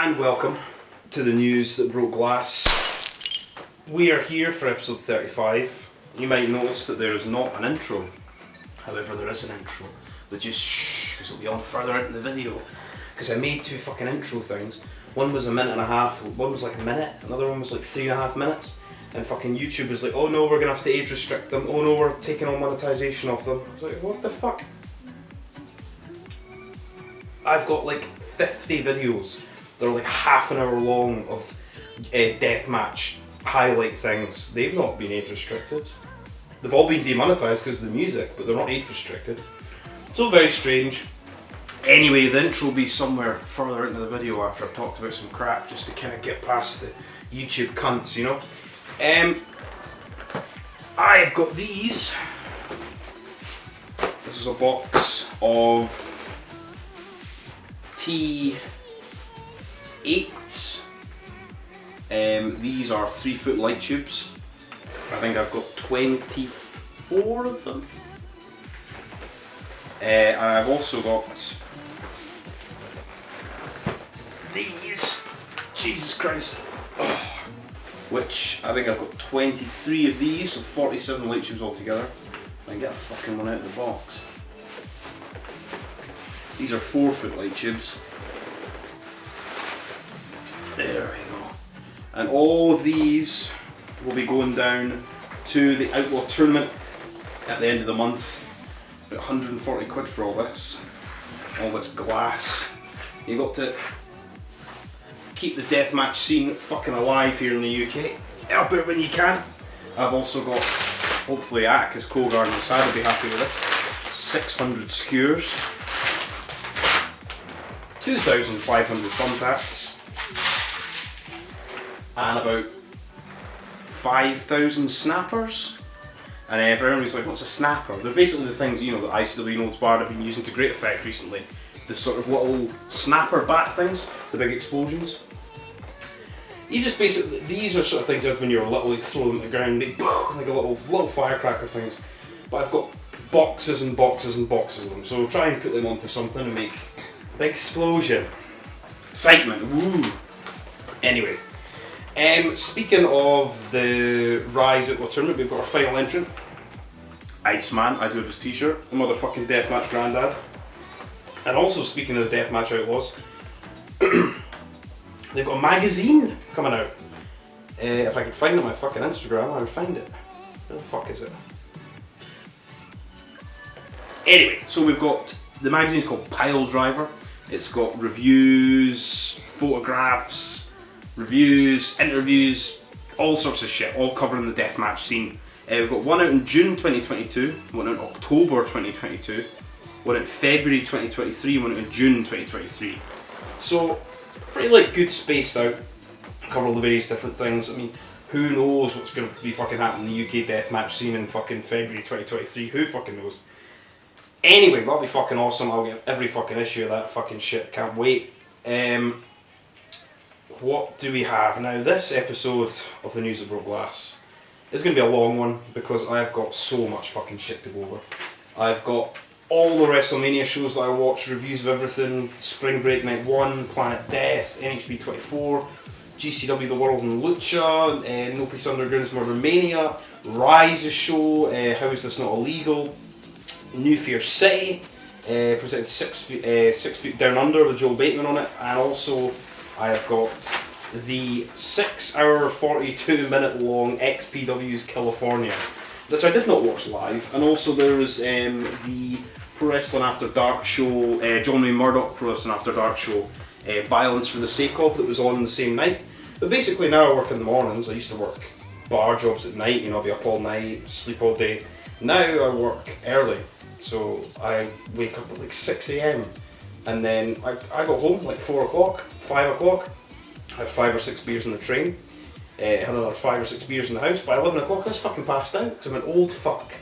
And welcome to the news that broke glass. We are here for episode 35. You might notice that there is not an intro. However, there is an intro. But just shh, because it'll be on further into the video. Because I made two fucking intro things. One was a minute and a half, one was like a minute, another one was like 3.5 minutes. And fucking YouTube was like, oh no, we're gonna have to age restrict them. Oh no, we're taking all monetization off them. I was like, what the fuck? I've got like 50 videos. They're like half an hour long of deathmatch highlight things. They've not been age restricted. They've all been demonetized because of the music, but they're not age restricted. So very strange. Anyway, the intro will be somewhere further into the video after I've talked about some crap, just to kind of get past the YouTube cunts, you know. I've got these. This is a box of T8s. These are 3-foot light tubes. I think I've got 24 of them. And I've also got these. Jesus Christ. Oh. Which I think I've got 23 of these, so 47 light tubes altogether. I can get a fucking one out of the box. These are 4-foot light tubes. There we go. And all of these will be going down to the Outlaw tournament at the end of the month. About 140 quid for all this glass. You got to keep the deathmatch scene fucking alive here in the UK. Help it when you can. I've also got, hopefully Atticus Kogar on the side will be happy with this, 600 skewers, 2,500 thumbtacks, and about 5,000 snappers. And if everybody's like, what's a snapper? They're basically the things, you know, that ICW NHB have been using to great effect recently. The sort of little snapper bat things, the big explosions. You just basically, these are sort of things that when you're little, you throw them at the ground, they like a little firecracker things. But I've got boxes and boxes and boxes of them, so we'll try and put them onto something and make the explosion. Excitement, woo! Anyway, speaking of the Rise Outlaw tournament, we've got our final entrant, Iceman. I do have his t-shirt, the motherfucking Deathmatch Grandad. And also speaking of the Deathmatch Outlaws, they've got a magazine coming out. If I could find it on my fucking Instagram, I would find it. Where the fuck is it? Anyway, so we've got, the magazine's called Pile Driver. It's got reviews, photographs, reviews, interviews, all sorts of shit, all covering the deathmatch scene. We've got one out in June 2022, one out in October 2022, one out in February 2023, one out in June 2023. So, pretty like good spaced out, cover all the various different things. I mean, who knows what's going to be fucking happening in the UK deathmatch scene in fucking February 2023, who fucking knows. Anyway, that'll be fucking awesome. I'll get every fucking issue of that fucking shit, can't wait. What do we have? Now this episode of the News That Broke Glass is going to be a long one because I've got so much fucking shit to go over. I've got all the WrestleMania shows that I watched, reviews of everything, Spring Break Night 1, Planet Death, NHB 24, GCW The Wrld and Lucha, No Peace Underground's Murdermania, Rise's show, How Is This Not Illegal, New Fear City, presented 6 Feet Down Under with Joel Bateman on it, and also I've got the 6-hour 42-minute long XPW's Killafornia, which I did not watch live, and also there was the Pro Wrestling After Dark show, John Wayne Murdoch Pro Wrestling After Dark show, Violence for the Sake Of, that was on the same night. But basically now I work in the mornings. I used to work bar jobs at night, you know, I'd be up all night, sleep all day. Now I work early, so I wake up at like 6 AM, and then I go home like 4 o'clock, 5 o'clock, I have 5 or 6 beers on the train, had another 5 or 6 beers in the house. By 11 o'clock I was fucking passed out because I'm an old fuck.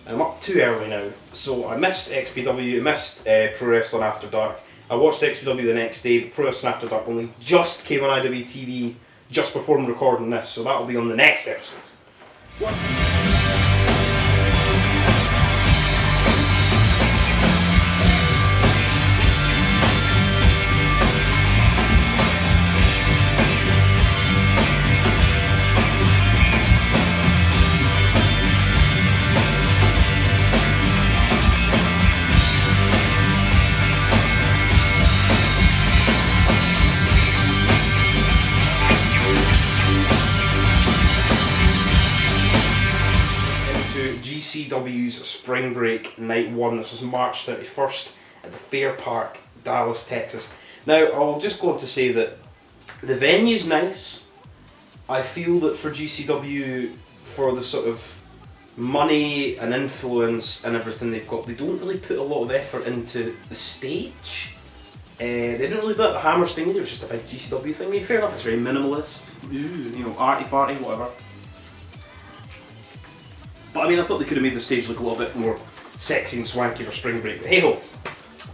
I'm up too early now, so I missed XPW, I missed Pro Wrestling After Dark. I watched XPW the next day, but Pro Wrestling After Dark only just came on IWTV just before I'm recording this, so that'll be on the next episode. What? GCW's Spring Break Night 1. This was March 31st at the Fair Park, Dallas, Texas. Now, I'll just go on to say that the venue's nice. I feel that for GCW, for the sort of money and influence and everything they've got, they don't really put a lot of effort into the stage. They didn't really do that at the Hammers thing either, it was just a big GCW thing. I mean, fair enough, it's very minimalist, you know, arty-farty, whatever. But I mean, I thought they could have made the stage look a little bit more sexy and swanky for Spring Break. But hey ho,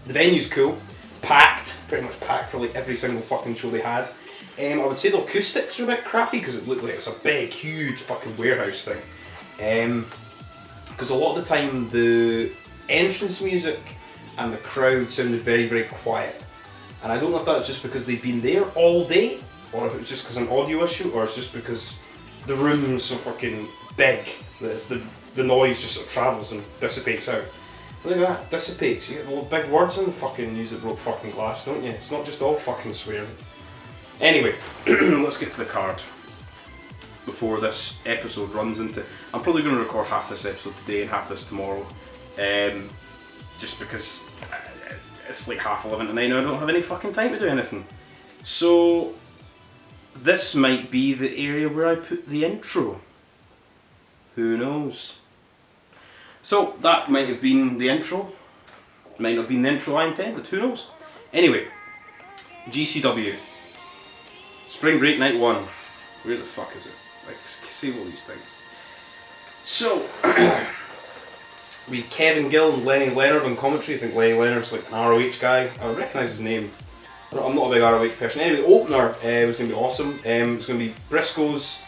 the venue's cool, packed, pretty much packed for like every single fucking show they had. I would say the acoustics are a bit crappy because it looked like it's a big, huge fucking warehouse thing. Because a lot of the time the entrance music and the crowd sounded very, very quiet. And I don't know if that's just because they've been there all day, or if it's just because of an audio issue, or it's just because the room's so fucking big that the noise just sort of travels and dissipates out. Look at that, dissipates. You get all the big words in the fucking News That Broke Fucking Glass, don't you? It's not just all fucking swearing. Anyway, let's get to the card before this episode runs into... I'm probably going to record half this episode today and half this tomorrow. Just because it's like 11:30 tonight and I don't have any fucking time to do anything. So this might be the area where I put the intro. Who knows? So that might have been the intro. Might not have been the intro I intended, who knows? Anyway, GCW. Spring Break Night 1. Where the fuck is it? Like, save all these things. So, we had Kevin Gill and Lenny Leonard on commentary. I think Lenny Leonard's like an ROH guy. I would recognise his name. I'm not a big ROH person. Anyway, the opener was going to be awesome. It was going to be Briscoes.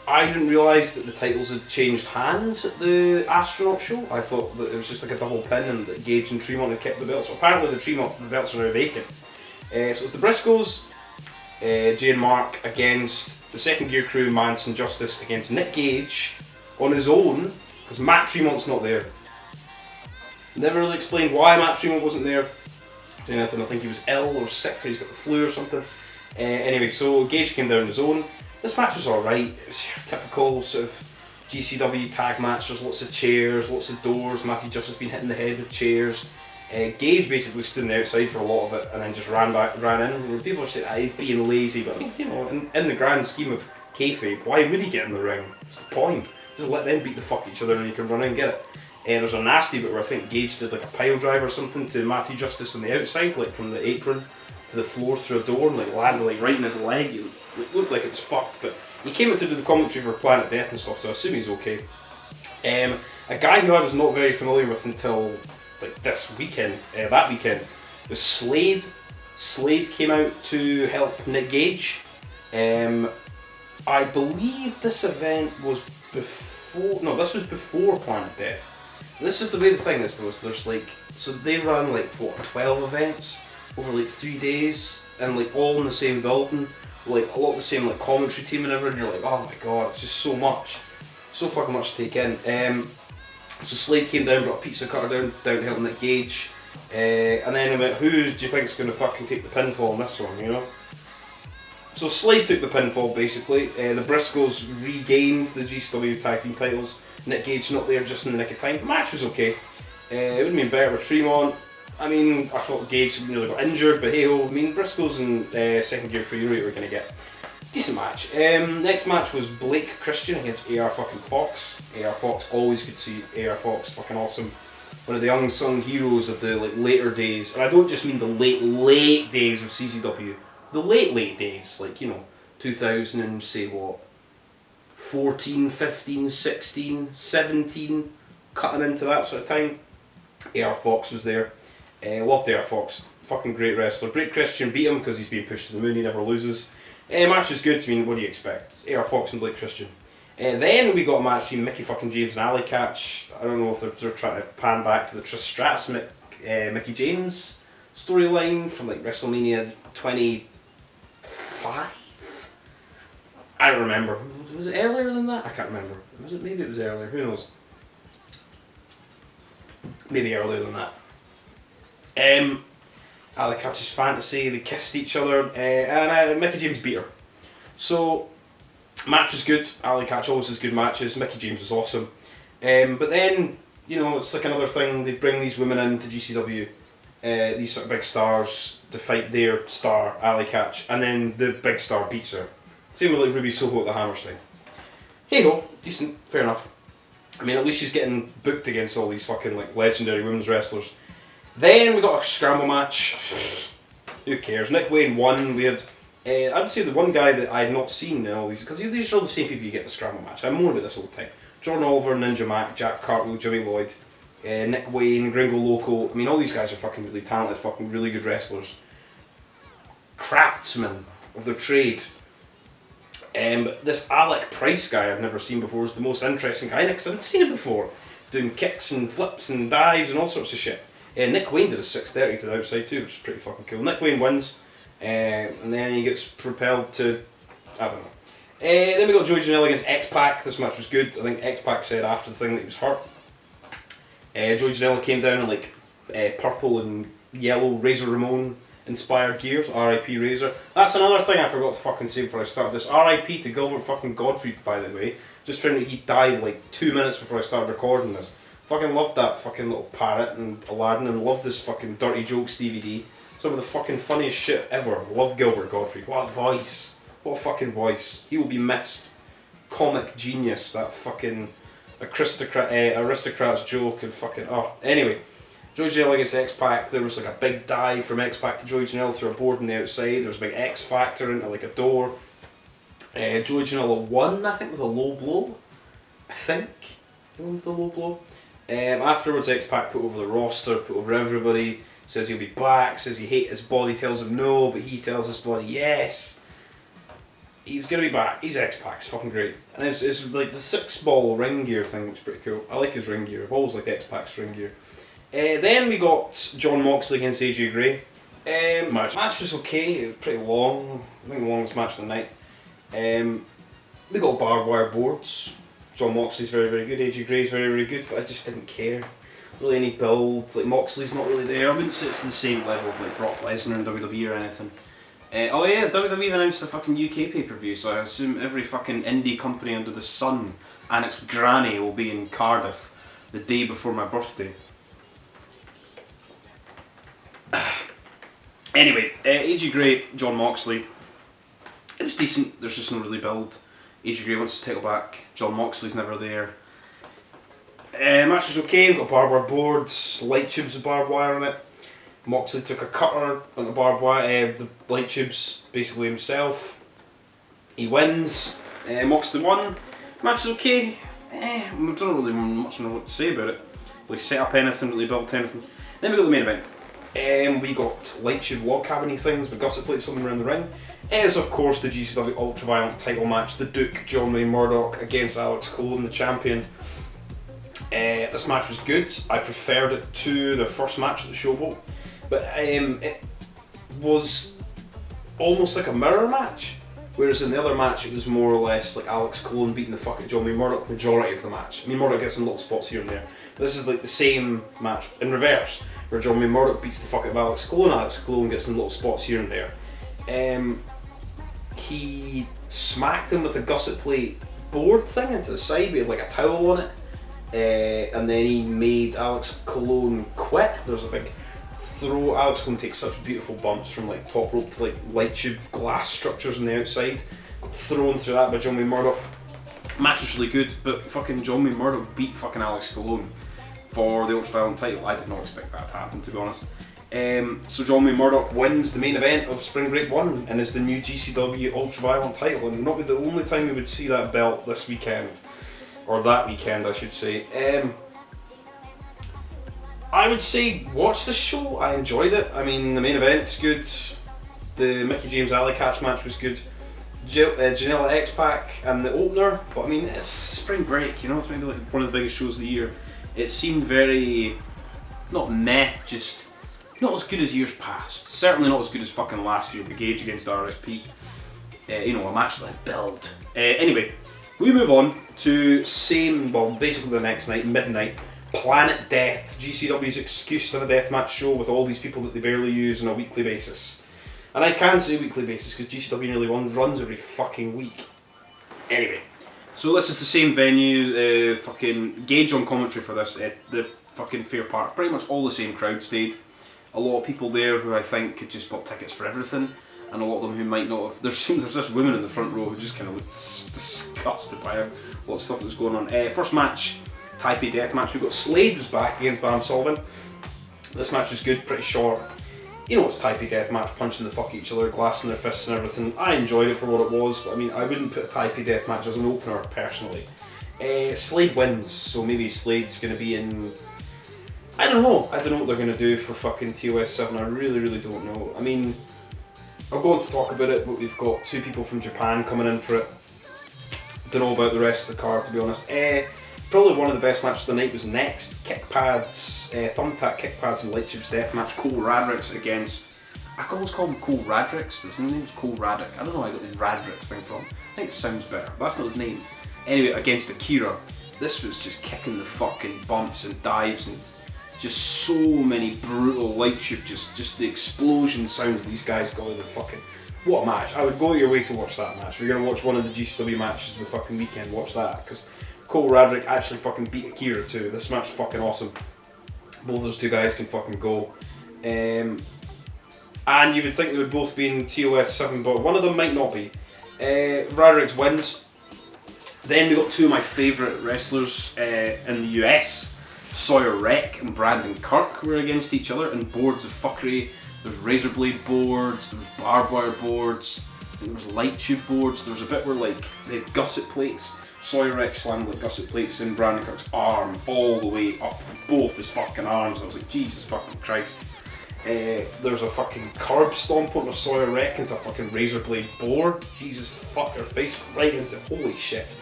I didn't realise that the titles had changed hands at the Astronaut show. I thought that it was just like a double pin and that Gage and Tremont had kept the belts. So apparently the belts are now vacant. So it's the Briscoes, Jay and Mark against the Second Gear Crew, Manson Justice against Nick Gage on his own, because Matt Tremont's not there. Never really explained why Matt Tremont wasn't there. Anything. I think he was ill or sick, or he's got the flu or something. Anyway, so Gage came down on his own. This match was alright. It was your typical sort of GCW tag match. There's lots of chairs, lots of doors. Matthew Justice been hitting the head with chairs. Gage basically stood on the outside for a lot of it and then just ran in. And people are saying he's being lazy, but I mean, you know, in the grand scheme of kayfabe, why would he get in the ring? What's the point? Just let them beat the fuck each other and you can run in and get it. There's a nasty bit where I think Gage did like a pile drive or something to Matthew Justice on the outside, like from the apron to the floor through a door, and like landed like right in his leg. It looked like it was fucked, but he came in to do the commentary for Planet Death and stuff, so I assume he's okay. A guy who I was not very familiar with until like this weekend, that weekend, was Slade. Slade came out to help Nick Gage. I believe this event was before, no, this was before Planet Death. This is the way the thing is though, so there's like, so they ran like, what, 12 events over like 3 days, and like all in the same building, like a lot of the same like commentary team and everything, and you're like, oh my god, it's just so much. So fucking much to take in. So Slade came down, brought a pizza cutter down to help Nick Gage, and then I went, who do you think's going to fucking take the pinfall on this one, you know? So Slade took the pinfall basically. The Briscoes regained the GCW tag team titles. Nick Gage not there just in the nick of time. The match was okay. It would have been better with Tremont. I mean, I thought Gage nearly got injured, but hey ho, I mean, Briscoes and Second Gear Crew, you know what we're going to get. Decent match. Next match was Blake Christian against AR fucking Fox. AR Fox, always could see AR Fox, fucking awesome. One of the unsung heroes of the like later days, and I don't just mean the late days of CZW. The late days, like, you know, 2000 and say what, 14, 15, 16, 17, cutting into that sort of time. AR Fox was there. Loved AR Fox, fucking great wrestler. Blake Christian beat him because he's being pushed to the moon, he never loses. Match was good, I mean, what do you expect? AR Fox and Blake Christian. Then we got a match between Mickey fucking James and Ali Catch. I don't know if they're trying to pan back to the Trish Stratus Mickey James storyline from like WrestleMania 25? I don't remember. Was it earlier than that? I can't remember. Was it? Maybe it was earlier. Who knows? Maybe earlier than that. Ali Catch's fantasy. They kissed each other, and Mickey James beat her. So match was good. Ali Catch always has good matches. Mickey James was awesome. But then, you know, it's like another thing, they bring these women into GCW, these sort of big stars, to fight their star, Alley Catch, and then the big star beats her. Same with like Ruby Soho at the Hammerstein. Hey ho, decent, fair enough. I mean, at least she's getting booked against all these fucking like legendary women's wrestlers. Then we got a scramble match. Who cares? Nick Wayne won. We had, I would say the one guy that I had not seen in all these, because these are all the same people you get in the scramble match. I'm more about this all the time. Jordan Oliver, Ninja Mac, Jack Cartwheel, Jimmy Lloyd, Nick Wayne, Gringo Loco. I mean, all these guys are fucking really talented, fucking really good wrestlers. Craftsmen of their trade. But this Alec Price guy I've never seen before is the most interesting guy because I haven't seen him before. Doing kicks and flips and dives and all sorts of shit. Nick Wayne did a 630 to the outside too, which is pretty fucking cool. Nick Wayne wins, and then he gets propelled to, I don't know. Then we got Joey Janela against X-Pac. This match was good. I think X-Pac said after the thing that he was hurt. Joey Janela came down in like purple and yellow Razor Ramon inspired gears. R.I.P. Razor. That's another thing I forgot to fucking say before I started this. R.I.P. to Gilbert fucking Gottfried, by the way. Just found out he died like 2 minutes before I started recording this. Fucking loved that fucking little parrot and Aladdin, and loved this fucking Dirty Jokes DVD. Some of the fucking funniest shit ever. Love Gilbert Gottfried. What a voice. What a fucking voice. He will be missed. Comic genius. That fucking aristocrat's joke and fucking, oh. Anyway. Joey Janela against X-Pac, there was like a big dive from X-Pac to Joey Janela through a board on the outside, there was a big X-Factor into like a door. Joey Janela won, I think, with a low blow. I think. He won with a low blow. Afterwards, X-Pac put over the roster, put over everybody, says he'll be back, says his body tells him no, but he tells his body yes. He's gonna be back. He's X-Pac, it's fucking great. And it's like the 6-ball ring gear thing, which is pretty cool. I like his ring gear, I've always liked X-Pac's ring gear. Then we got John Moxley against AJ Gray. Match was okay, it was pretty long. I think the longest match of the night. We got barbed wire boards. John Moxley's very, very good, AJ Gray's very, very good, but I just didn't care. Really any build, like Moxley's not really there. I wouldn't say it's the same level of like Brock Lesnar in WWE or anything. Oh yeah, WWE announced the fucking UK pay-per-view, so I assume every fucking indie company under the sun and its granny will be in Cardiff the day before my birthday. Anyway, AJ Gray, John Moxley. It was decent, there's just no really build. AJ Gray wants his title back, John Moxley's never there. Match was okay, we got barbed wire boards, light tubes with barbed wire on it. Moxley took a cutter on the barbed wire, the light tubes basically himself. He wins, Moxley won. Match is okay, I don't really much know what to say about it. Really set up anything, really built anything. Then we got the main event. We got light tube log cabiny things with gusset plates somewhere around the ring. It is of course the GCW Ultraviolent title match, the Duke, John Wayne Murdoch against Alex Colon, the champion. This match was good, I preferred it to the first match at the Showboat, but it was almost like a mirror match, whereas in the other match it was more or less like Alex Colon beating the fuck out of John Wayne Murdoch majority of the match. I mean, Murdoch gets in little spots here and there. This is like the same match in reverse, where John Wayne Murdoch beats the fuck out of Alex Colon gets in little spots here and there. He smacked him with a gusset plate board thing into the side, we had like a towel on it, and then he made Alex Colon quit. There's a big throw. Alex Colon takes such beautiful bumps from like top rope to like light tube glass structures on the outside, got thrown through that by John Wayne Murdoch. Match was really good, but fucking John Wayne Murdoch beat fucking Alex Colon for the Ultraviolent title. I did not expect that to happen, to be honest. So John Wayne Murdoch wins the main event of Spring Break 1 and is the new GCW Ultraviolent title, and not be the only time we would see that belt this weekend, or that weekend I should say. I would say watch the show, I enjoyed it. I mean, the main event's good, the Mickey James Alley Catch match was good, Janela X-Pac and the opener, but I mean it's Spring Break, you know, it's maybe like one of the biggest shows of the year. It seemed very, not meh, just not as good as years past. Certainly not as good as fucking last year, the Gage against RSP. You know, a match that I built. Anyway, we move on to basically the next night, midnight, Planet Death, GCW's excuse to have a deathmatch show with all these people that they barely use on a weekly basis. And I can say weekly basis because GCW nearly runs every fucking week. Anyway, So this is the same venue, fucking gauge on commentary for this, the fucking Fair Park. Pretty much all the same crowd stayed. A lot of people there who I think had just bought tickets for everything, and a lot of them who might not have. There's this woman in the front row who just kind of looked disgusted by a lot of stuff that was going on. First match, Taipei Deathmatch. We've got Slade was back against Bam Sullivan. This match was good, pretty short. You know, it's Taipei Deathmatch, punching the fuck each other, glass in their fists and everything. I enjoyed it for what it was, but I mean, I wouldn't put a Taipei Deathmatch as an opener, personally. Slade wins, so maybe Slade's going to be in... I don't know what they're going to do for fucking TOS 7, I really don't know. I mean, I'll go on to talk about it, but we've got 2 people from Japan coming in for it. Don't know about the rest of the card, to be honest. Probably one of the best matches of the night was next. Kick pads, thumbtack kick pads and light tubes deathmatch. Cole Radricks against... I always call him Cole Radricks, but his name's Cole Raddick. I don't know where I got the Radricks thing from. I think it sounds better, but that's not his name. Anyway, against Akira. This was just kicking the fucking bumps and dives and just so many brutal light tube, just the explosion sounds these guys got with the fucking... What a match. I would go your way to watch that match. If you're going to watch one of the GCW matches of the fucking weekend, watch that, because Cole Radrick actually fucking beat Akira too. This match is fucking awesome. Both those 2 guys can fucking go. And you would think they would both be in TOS 7, but one of them might not be. Radrick wins. Then we got 2 of my favourite wrestlers in the US. Sawyer Wreck and Brandon Kirk were against each other in boards of fuckery. There's razor blade boards, there was barbed wire boards, there was light tube boards. There was a bit where like they had gusset plates. Sawyer Wreck slammed like gusset plates in Brandon Kirk's arm all the way up both his fucking arms. I was like, Jesus fucking Christ. There's a fucking curb stomp on a Sawyer Wreck into a fucking razor blade board. Jesus fuck, her face right into it. Holy shit.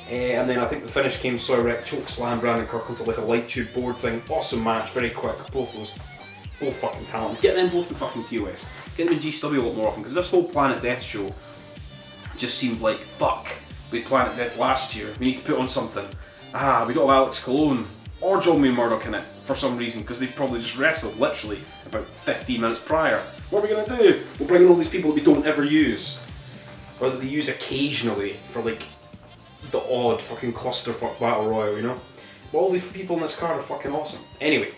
And then I think the finish came Sawyer Wreck choke slam Brandon Kirk onto like a light tube board thing. Awesome match, very quick. Both fucking talented. Get them both in fucking TOS. Get them in GCW a lot more often, because this whole Planet Death show just seemed like, fuck, we had Planet Death last year, we need to put on something. We don't have Alex Colon or John Wayne Murdoch in it for some reason, because they probably just wrestled literally about 15 minutes prior. What are we going to do? We'll bring in all these people that we don't ever use, or that they use occasionally for like the odd fucking clusterfuck battle royal, you know? But all these people in this card are fucking awesome. Anyway,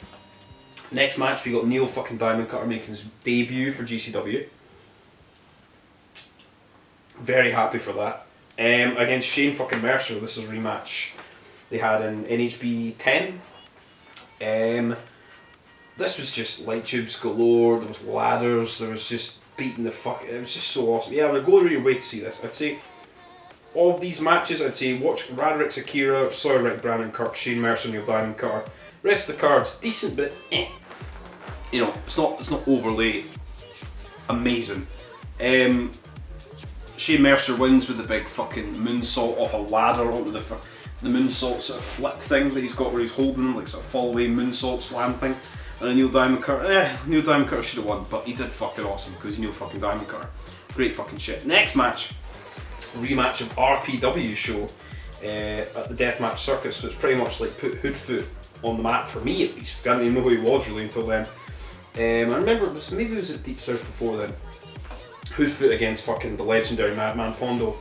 next match we got Neil fucking Diamond Cutter making his debut for GCW. Very happy for that. Against Shane fucking Mercer, this is a rematch they had in NHB 10. This was just light tubes galore, there was ladders, there was just beating the fuck, it was just so awesome. Yeah, I would go your way to see this. I'd say of these matches, I'd say watch Radrick's Akira, Sawyer Wreck, Brandon Kirk, Shane Mercer, Neil Diamond Cutter. Rest of the cards, decent but eh. You know, it's not overly amazing. Shane Mercer wins with the big fucking moonsault off a ladder onto the moonsault sort of flip thing that he's got where he's holding like sort of fall away moonsault slam thing. And then Neil Diamond Cutter should have won, but he did fucking awesome because he's Neil fucking Diamond Cutter. Great fucking shit. Next match, rematch of RPW show at the Deathmatch Circuit, so it's pretty much like put Hoodfoot on the map for me at least. I didn't even know who he was really until then. I remember maybe it was at Deep South before then. Hoodfoot against fucking the legendary Madman Pondo.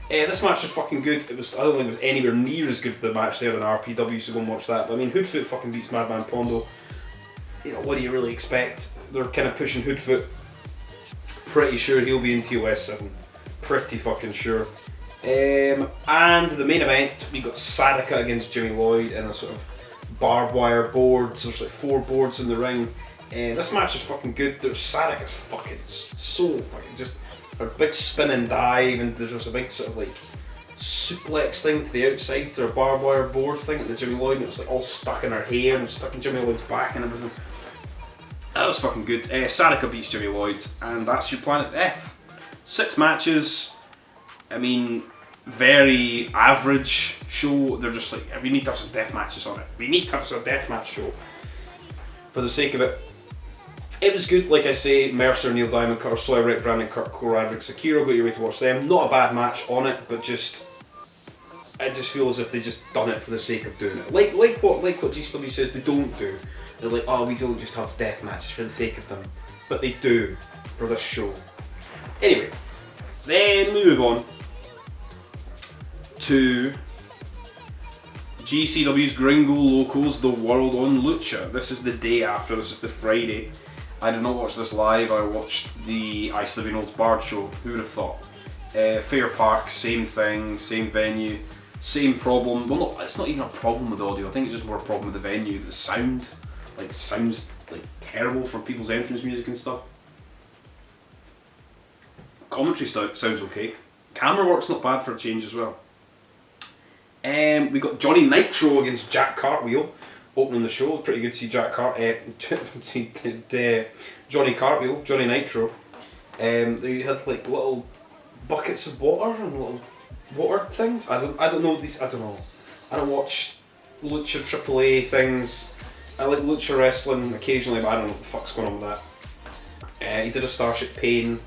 This match was fucking good. I don't think it was anywhere near as good as the match there in RPW, so go and watch that. But I mean, Hoodfoot fucking beats Madman Pondo. You know, what do you really expect? They're kind of pushing Hoodfoot. Pretty sure he'll be in TOS 7. Pretty fucking sure. And the main event, we got Sadaka against Jimmy Lloyd in a sort of barbed wire boards. There's like 4 boards in the ring. This match is fucking good. There's Sadaka's fucking so fucking just a big spin and dive, and there's just a big sort of like suplex thing to the outside through a barbed wire board thing at the Jimmy Lloyd, and it was like all stuck in her hair and stuck in Jimmy Lloyd's back and everything. That was fucking good. Sadaka beats Jimmy Lloyd, and that's your Planet Death. 6 matches. I mean, very average show. They're just like, we need to have some death matches on it. We need to have some deathmatch show. For the sake of it. It was good, like I say, Mercer, Neil Diamond Cutter, Sawyer Wreck, Brandon Kirk, Cole Radrick, Akira, go your way to watch them. Not a bad match on it, but I just feel as if they just done it for the sake of doing it. Like what GCW says they don't do. They're like, oh, we don't just have death matches for the sake of them. But they do, for this show. Anyway, then we move on to GCW's Gringo Locos The Wrld on Lucha. This is the day after, this is the Friday. I did not watch this live, I watched the ICW NHB show, who would have thought? Fair Park, same thing, same venue, same problem. Well, no, it's not even a problem with the audio, I think it's just more a problem with the venue. The sound, sounds like terrible for people's entrance music and stuff. Commentary sounds okay. Camera work's not bad for a change as well. We got Johnny Nitro against Jack Cartwheel opening the show. Pretty good to see Johnny Cartwheel, Johnny Nitro. They had like little buckets of water and little water things. I don't know these. I don't know. I don't watch Lucha AAA things. I like Lucha wrestling occasionally, but I don't know what the fuck's going on with that. He did a Starship Pain.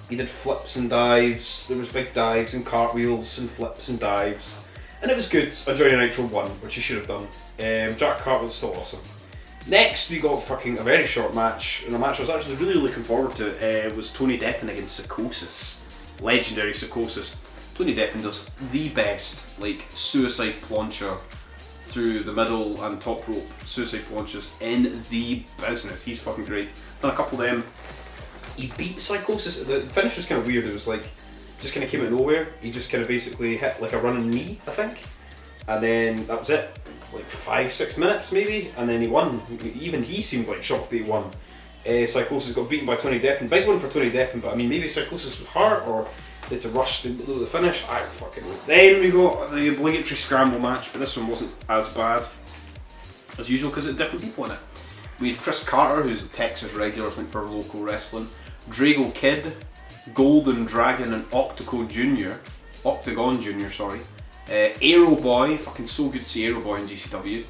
He did flips and dives. There was big dives and cartwheels and flips and dives. And it was good. Johnny Nitro won, which he should have done. Jack Cartwheel's still awesome. Next, we got fucking a very short match, and a match I was actually really looking forward to. Was Tony Deppen against Psychosis. Legendary Psychosis. Tony Deppen does the best, suicide plancher through the middle and top rope suicide planches in the business. He's fucking great. Done a couple of them. He beat Psychosis. The finish was kind of weird. It was just kind of came out of nowhere. He just kind of basically hit a running knee, I think. And then that was it. It was 5-6 minutes maybe, and then he won. Even he seemed shocked that he won. Psychosis got beaten by Tony Deppen. Big one for Tony Deppen, but I mean maybe Psychosis was hurt or they had to rush to the finish. I don't fucking know. Then we got the obligatory scramble match, but this one wasn't as bad as usual because it had different people in it. We had Chris Carter, who's a Texas regular, I think, for local wrestling. Drago Kid, Golden Dragon, and Octagon Jr., sorry. Aero Boy, fucking so good to see Aero Boy in GCW.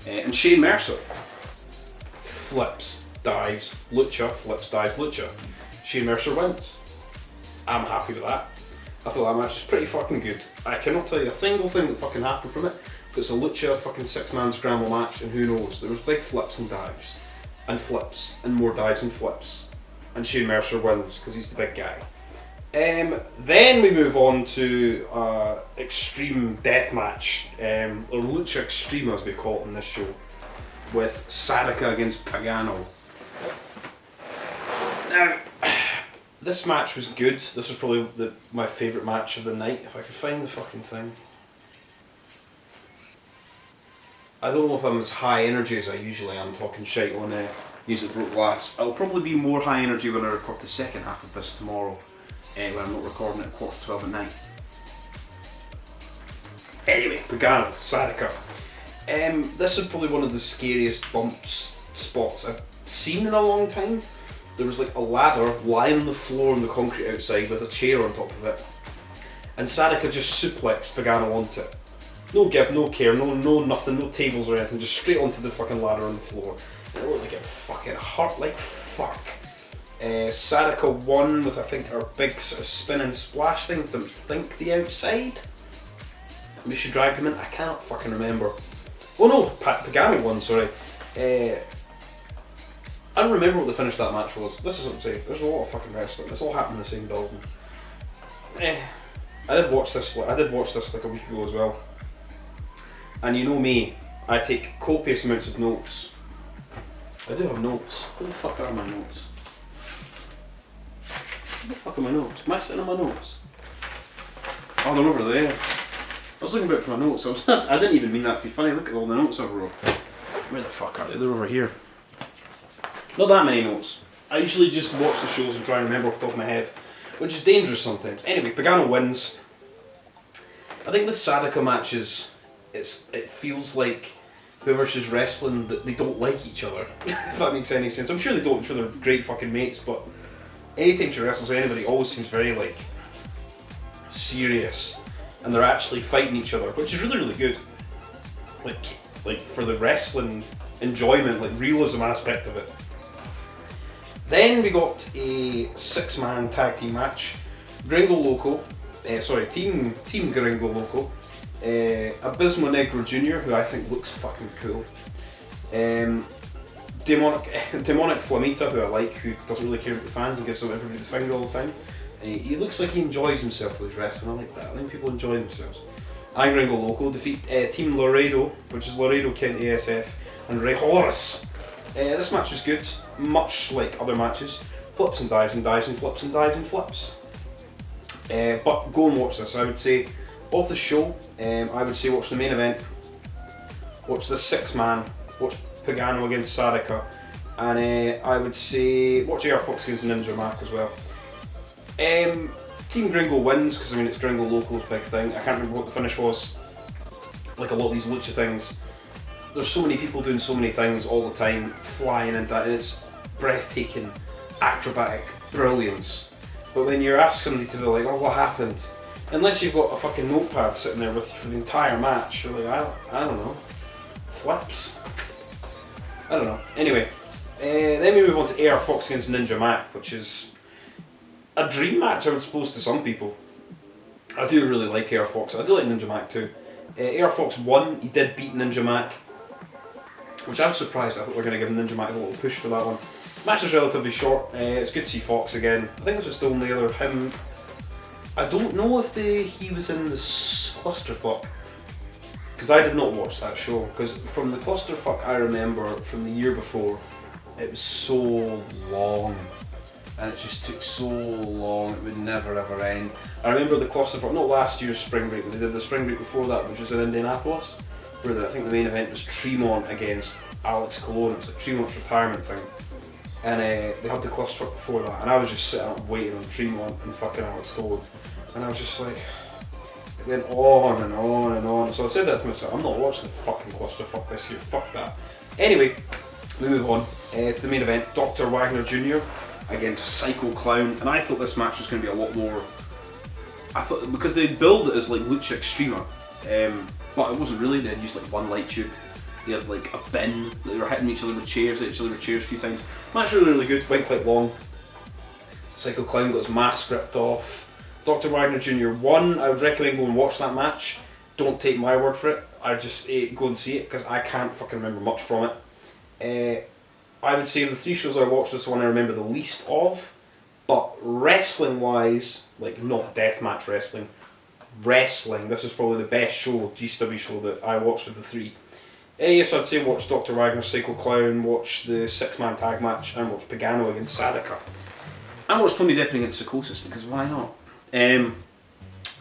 And Shane Mercer. Flips, dives, Lucha, flips, dives, Lucha. Shane Mercer wins. I'm happy with that. I thought that match was pretty fucking good. I cannot tell you a single thing that fucking happened from it, but it's a Lucha fucking 6-man scramble match, and who knows, there was big flips and dives, and flips, and more dives and flips. And Shane Mercer wins, because he's the big guy. Then we move on to Extreme Deathmatch, or Lucha Extreme as they call it in this show, with Sadaka against Pagano. Now, this match was good. This was probably my favourite match of the night, if I could find the fucking thing. I don't know if I'm as high energy as I usually am talking shite on Music Broke Glass. I'll probably be more high energy when I record the second half of this tomorrow. When I'm not recording at 11:45 at night. Anyway, Pagano, Sadaka. This is probably one of the scariest bumps spots I've seen in a long time. There was a ladder lying on the floor on the concrete outside with a chair on top of it. And Sadaka just suplexed Pagano onto it. No give, no care, no nothing, no tables or anything, just straight onto the fucking ladder on the floor. And it looked like it fucking hurt like fuck. Sadaka won with, I think, her big sort of spin and splash thing to the outside. Maybe she dragged him in, I can't fucking remember. Oh no, Pagano won, sorry. I don't remember what the finish of that match was. This is what I'm saying, there's a lot of fucking wrestling, it's all happened in the same building. I did watch this a week ago as well. And you know me, I take copious amounts of notes. I do have notes. Where the fuck are my notes? Where the fuck are my notes? Am I sitting on my notes? Oh, they're over there. I was looking about for my notes. I didn't even mean that to be funny. Look at all the notes I've wrote. Where the fuck are they? They're over here. Not that many notes. I usually just watch the shows and try and remember off the top of my head, which is dangerous sometimes. Anyway, Pagano wins. I think with Sadaka matches, it feels like whoever she's wrestling, that they don't like each other. If that makes any sense. I'm sure they don't. I'm sure they're great fucking mates, but anytime she wrestles anybody, it always seems very serious, and they're actually fighting each other, which is really, really good. Like for the wrestling enjoyment, realism aspect of it. Then we got a 6-man tag team match. Gringo Loco, Team Gringo Loco. Abismo Negro Jr., who I think looks fucking cool. Demonic Flamita, who I like, who doesn't really care about the fans and gives them everybody the finger all the time. He looks like he enjoys himself with his wrestling. I like that. I think people enjoy themselves. and Gringo Loco defeat Team Laredo, which is Laredo Kent ASF and Ray Horace. This match was good, much like other matches. Flips and dives and dives and flips and dives and flips. But go and watch this. I would say, of the show, I would say watch the main event, watch the 6-man, watch Pagano against Sadaka, and I would say watch AR Fox against Ninja Mac as well. Team Gringo wins, because I mean it's Gringo Loco's big thing. I can't remember what the finish was. Like a lot of these lucha things, there's so many people doing so many things all the time, flying and it's breathtaking, acrobatic brilliance. But when you ask somebody to be like, oh, what happened? Unless you've got a fucking notepad sitting there with you for the entire match, you're like, I don't know. Flips? I don't know. Anyway, then we move on to AR Fox against Ninja Mac, which is a dream match, I would suppose, to some people. I do really like AR Fox. I do like Ninja Mac too. AR Fox won. He did beat Ninja Mac, which I was surprised. I thought we were going to give Ninja Mac a little push for that one. Match is relatively short. It's good to see Fox again. I think it's just the only other him. I don't know if he was in the Clusterfuck, because I did not watch that show. Because from the Clusterfuck I remember from the year before, it was so long. And it just took so long, it would never ever end. I remember the Clusterfuck, not last year's spring break, but they did the spring break before that, which was in Indianapolis, where I think the main event was Tremont against Alex Colon. It's like Tremont's retirement thing. And they had the Clusterfuck before that, and I was just sitting up waiting on Tremont and fucking Alex Colon. And I was just like, it went on and on and on. So I said that to myself, I'm not watching the fucking Clusterfuck this year, fuck that. Anyway, we move on to the main event, Dr. Wagner Jr. against Psycho Clown, and I thought this match was going to be a lot more. I thought, because they billed it as like Lucha Extrema, but it wasn't really. They had used like one light tube. They had like a bin. They were hitting each other with chairs. They hit each other with chairs a few times. Match really, really good. Went quite long. Psycho Clown got his mask ripped off. Dr. Wagner Jr. won. I would recommend go and watch that match. Don't take my word for it. I just go and see it, because I can't fucking remember much from it. I would say of the 3 shows I watched, this one I remember the least of, but wrestling wise, like not deathmatch wrestling, this is probably the best show, GCW show that I watched of the 3. Yes, I'd say watch Dr. Wagner, Psycho Clown, watch the 6-man tag match, and watch Pagano against Sadaka. And watch Tony Deppen against Psychosis, because why not? Then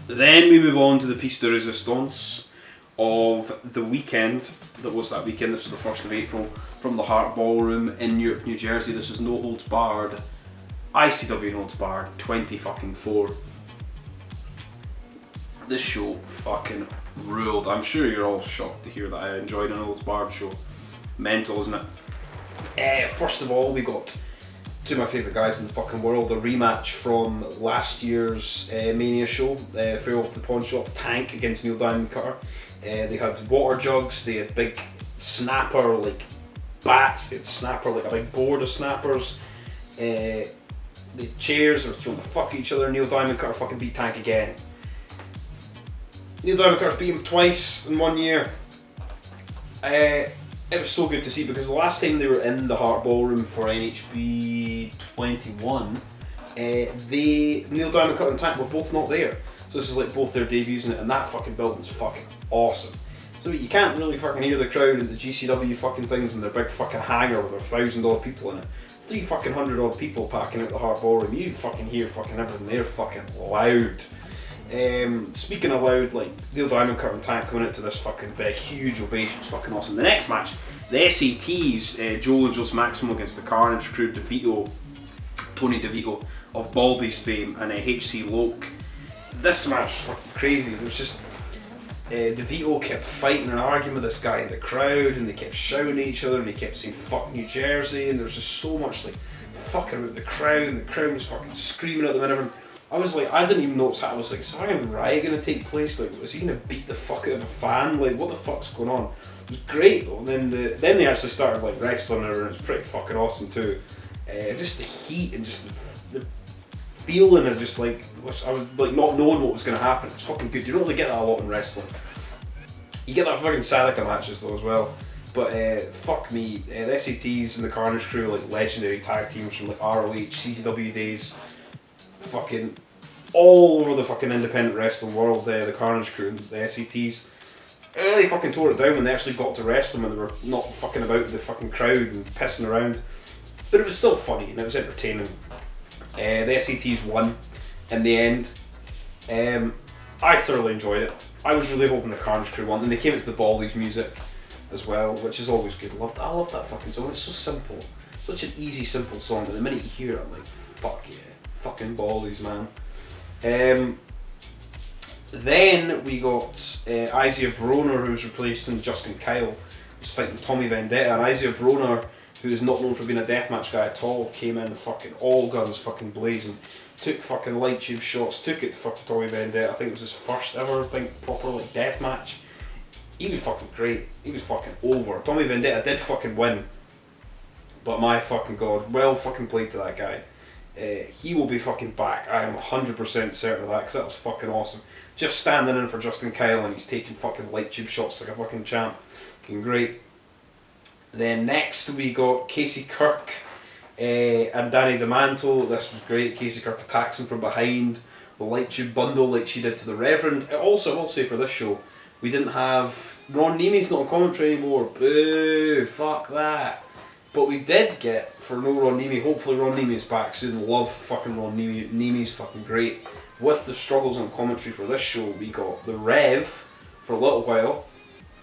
we move on to the piece de resistance of the weekend. That was that weekend. This was the 1st of April from the Hart Ballroom in Newark, New Jersey. This is No Holds Barred, ICW No Holds Barred 20-4. This show fucking ruled. I'm sure you're all shocked to hear that I enjoyed a No Holds Barred show. Mental, isn't it? First of all, we got 2 of my favourite guys in the fucking world. A rematch from last year's Mania show, Farewell to the Pawn Shop, Tank against Neil Diamond Cutter. They had water jugs, they had big snapper like bats, they had snapper like a big board of snappers. They had chairs, they were throwing the fuck at each other. Neil Diamond Cutter fucking beat Tank again. Neil Diamond Cutter's beat him twice in 1 year. It was so good to see, because the last time they were in the Hart Ballroom for NHB 21, Neil Diamond Cutter and Tank were both not there. So this is like both their debuts in it, and that fucking building's fucking awesome. So you can't really fucking hear the crowd at the GCW fucking things in their big fucking hangar with their 1,000-odd people in it. 300-odd people packing out the Hart Ballroom. You fucking hear fucking everything. They're fucking loud. Speaking of loud, like Neil Diamond Cutter and Tank coming into this fucking big huge ovation, it's fucking awesome. The next match, the SATs, Joe and Jose Maximo against the Carnage Crew, Tony DeVito of Baldy's fame, and HC Loke. This match was fucking crazy. There was just DeVito kept fighting and arguing with this guy in the crowd, and they kept shouting at each other, and he kept saying "fuck New Jersey," and there was just so much like fucking with the crowd, and the crowd was fucking screaming at them and everything. I was like, I didn't even know what's happening. I was like, is a fucking riot gonna take place? Like, was he gonna beat the fuck out of a fan? Like, what the fuck's going on? It was great though. And then they actually started like wrestling, and it was pretty fucking awesome too. Just the heat and just the feeling of just like, I was like not knowing what was gonna happen. It's fucking good. You don't really get that a lot in wrestling. You get that fucking Sadaka matches though as well. But fuck me, the SATs and the Carnage Crew are like legendary tag teams from like ROH, CZW days. Fucking all over the fucking independent wrestling world, the Carnage crew, the SETs. They fucking tore it down when they actually got to wrestling, when they were not fucking about with the fucking crowd and pissing around. But it was still funny and it was entertaining. The SETs won in the end. I thoroughly enjoyed it. I was really hoping the Carnage crew won, and they came into the Baldies music as well, which is always good. I love that fucking song. It's so simple, such an easy, simple song. But the minute you hear it, I'm like, fuck yeah, fucking Baldies, man. Then we got Isaiah Broner, who's replacing Justin Kyle, who's fighting Tommy Vendetta. And Isaiah Broner, who is not known for being a deathmatch guy at all, came in fucking all guns fucking blazing. Took fucking light tube shots, took it to fucking Tommy Vendetta. I think it was his first ever, proper like deathmatch. He was fucking great. He was fucking over. Tommy Vendetta did fucking win. But my fucking god, well fucking played to that guy. He will be fucking back. I am 100% certain of that, because that was fucking awesome. Just standing in for Justin Kyle and he's taking fucking light tube shots like a fucking champ. Fucking great. Then next we got Casey Kirk and Danny DeManto. This was great. Casey Kirk attacks him from behind, the light tube bundle like she did to the Reverend. Also, I will say for this show, we didn't have Ron Nemey's not on commentary anymore. Boo, fuck that. But we did get, for no Ron Nemey, hopefully Ron Nemey's back soon. Love fucking Ron Nemey. Nemey's fucking great. With the struggles on commentary for this show, we got the Rev for a little while.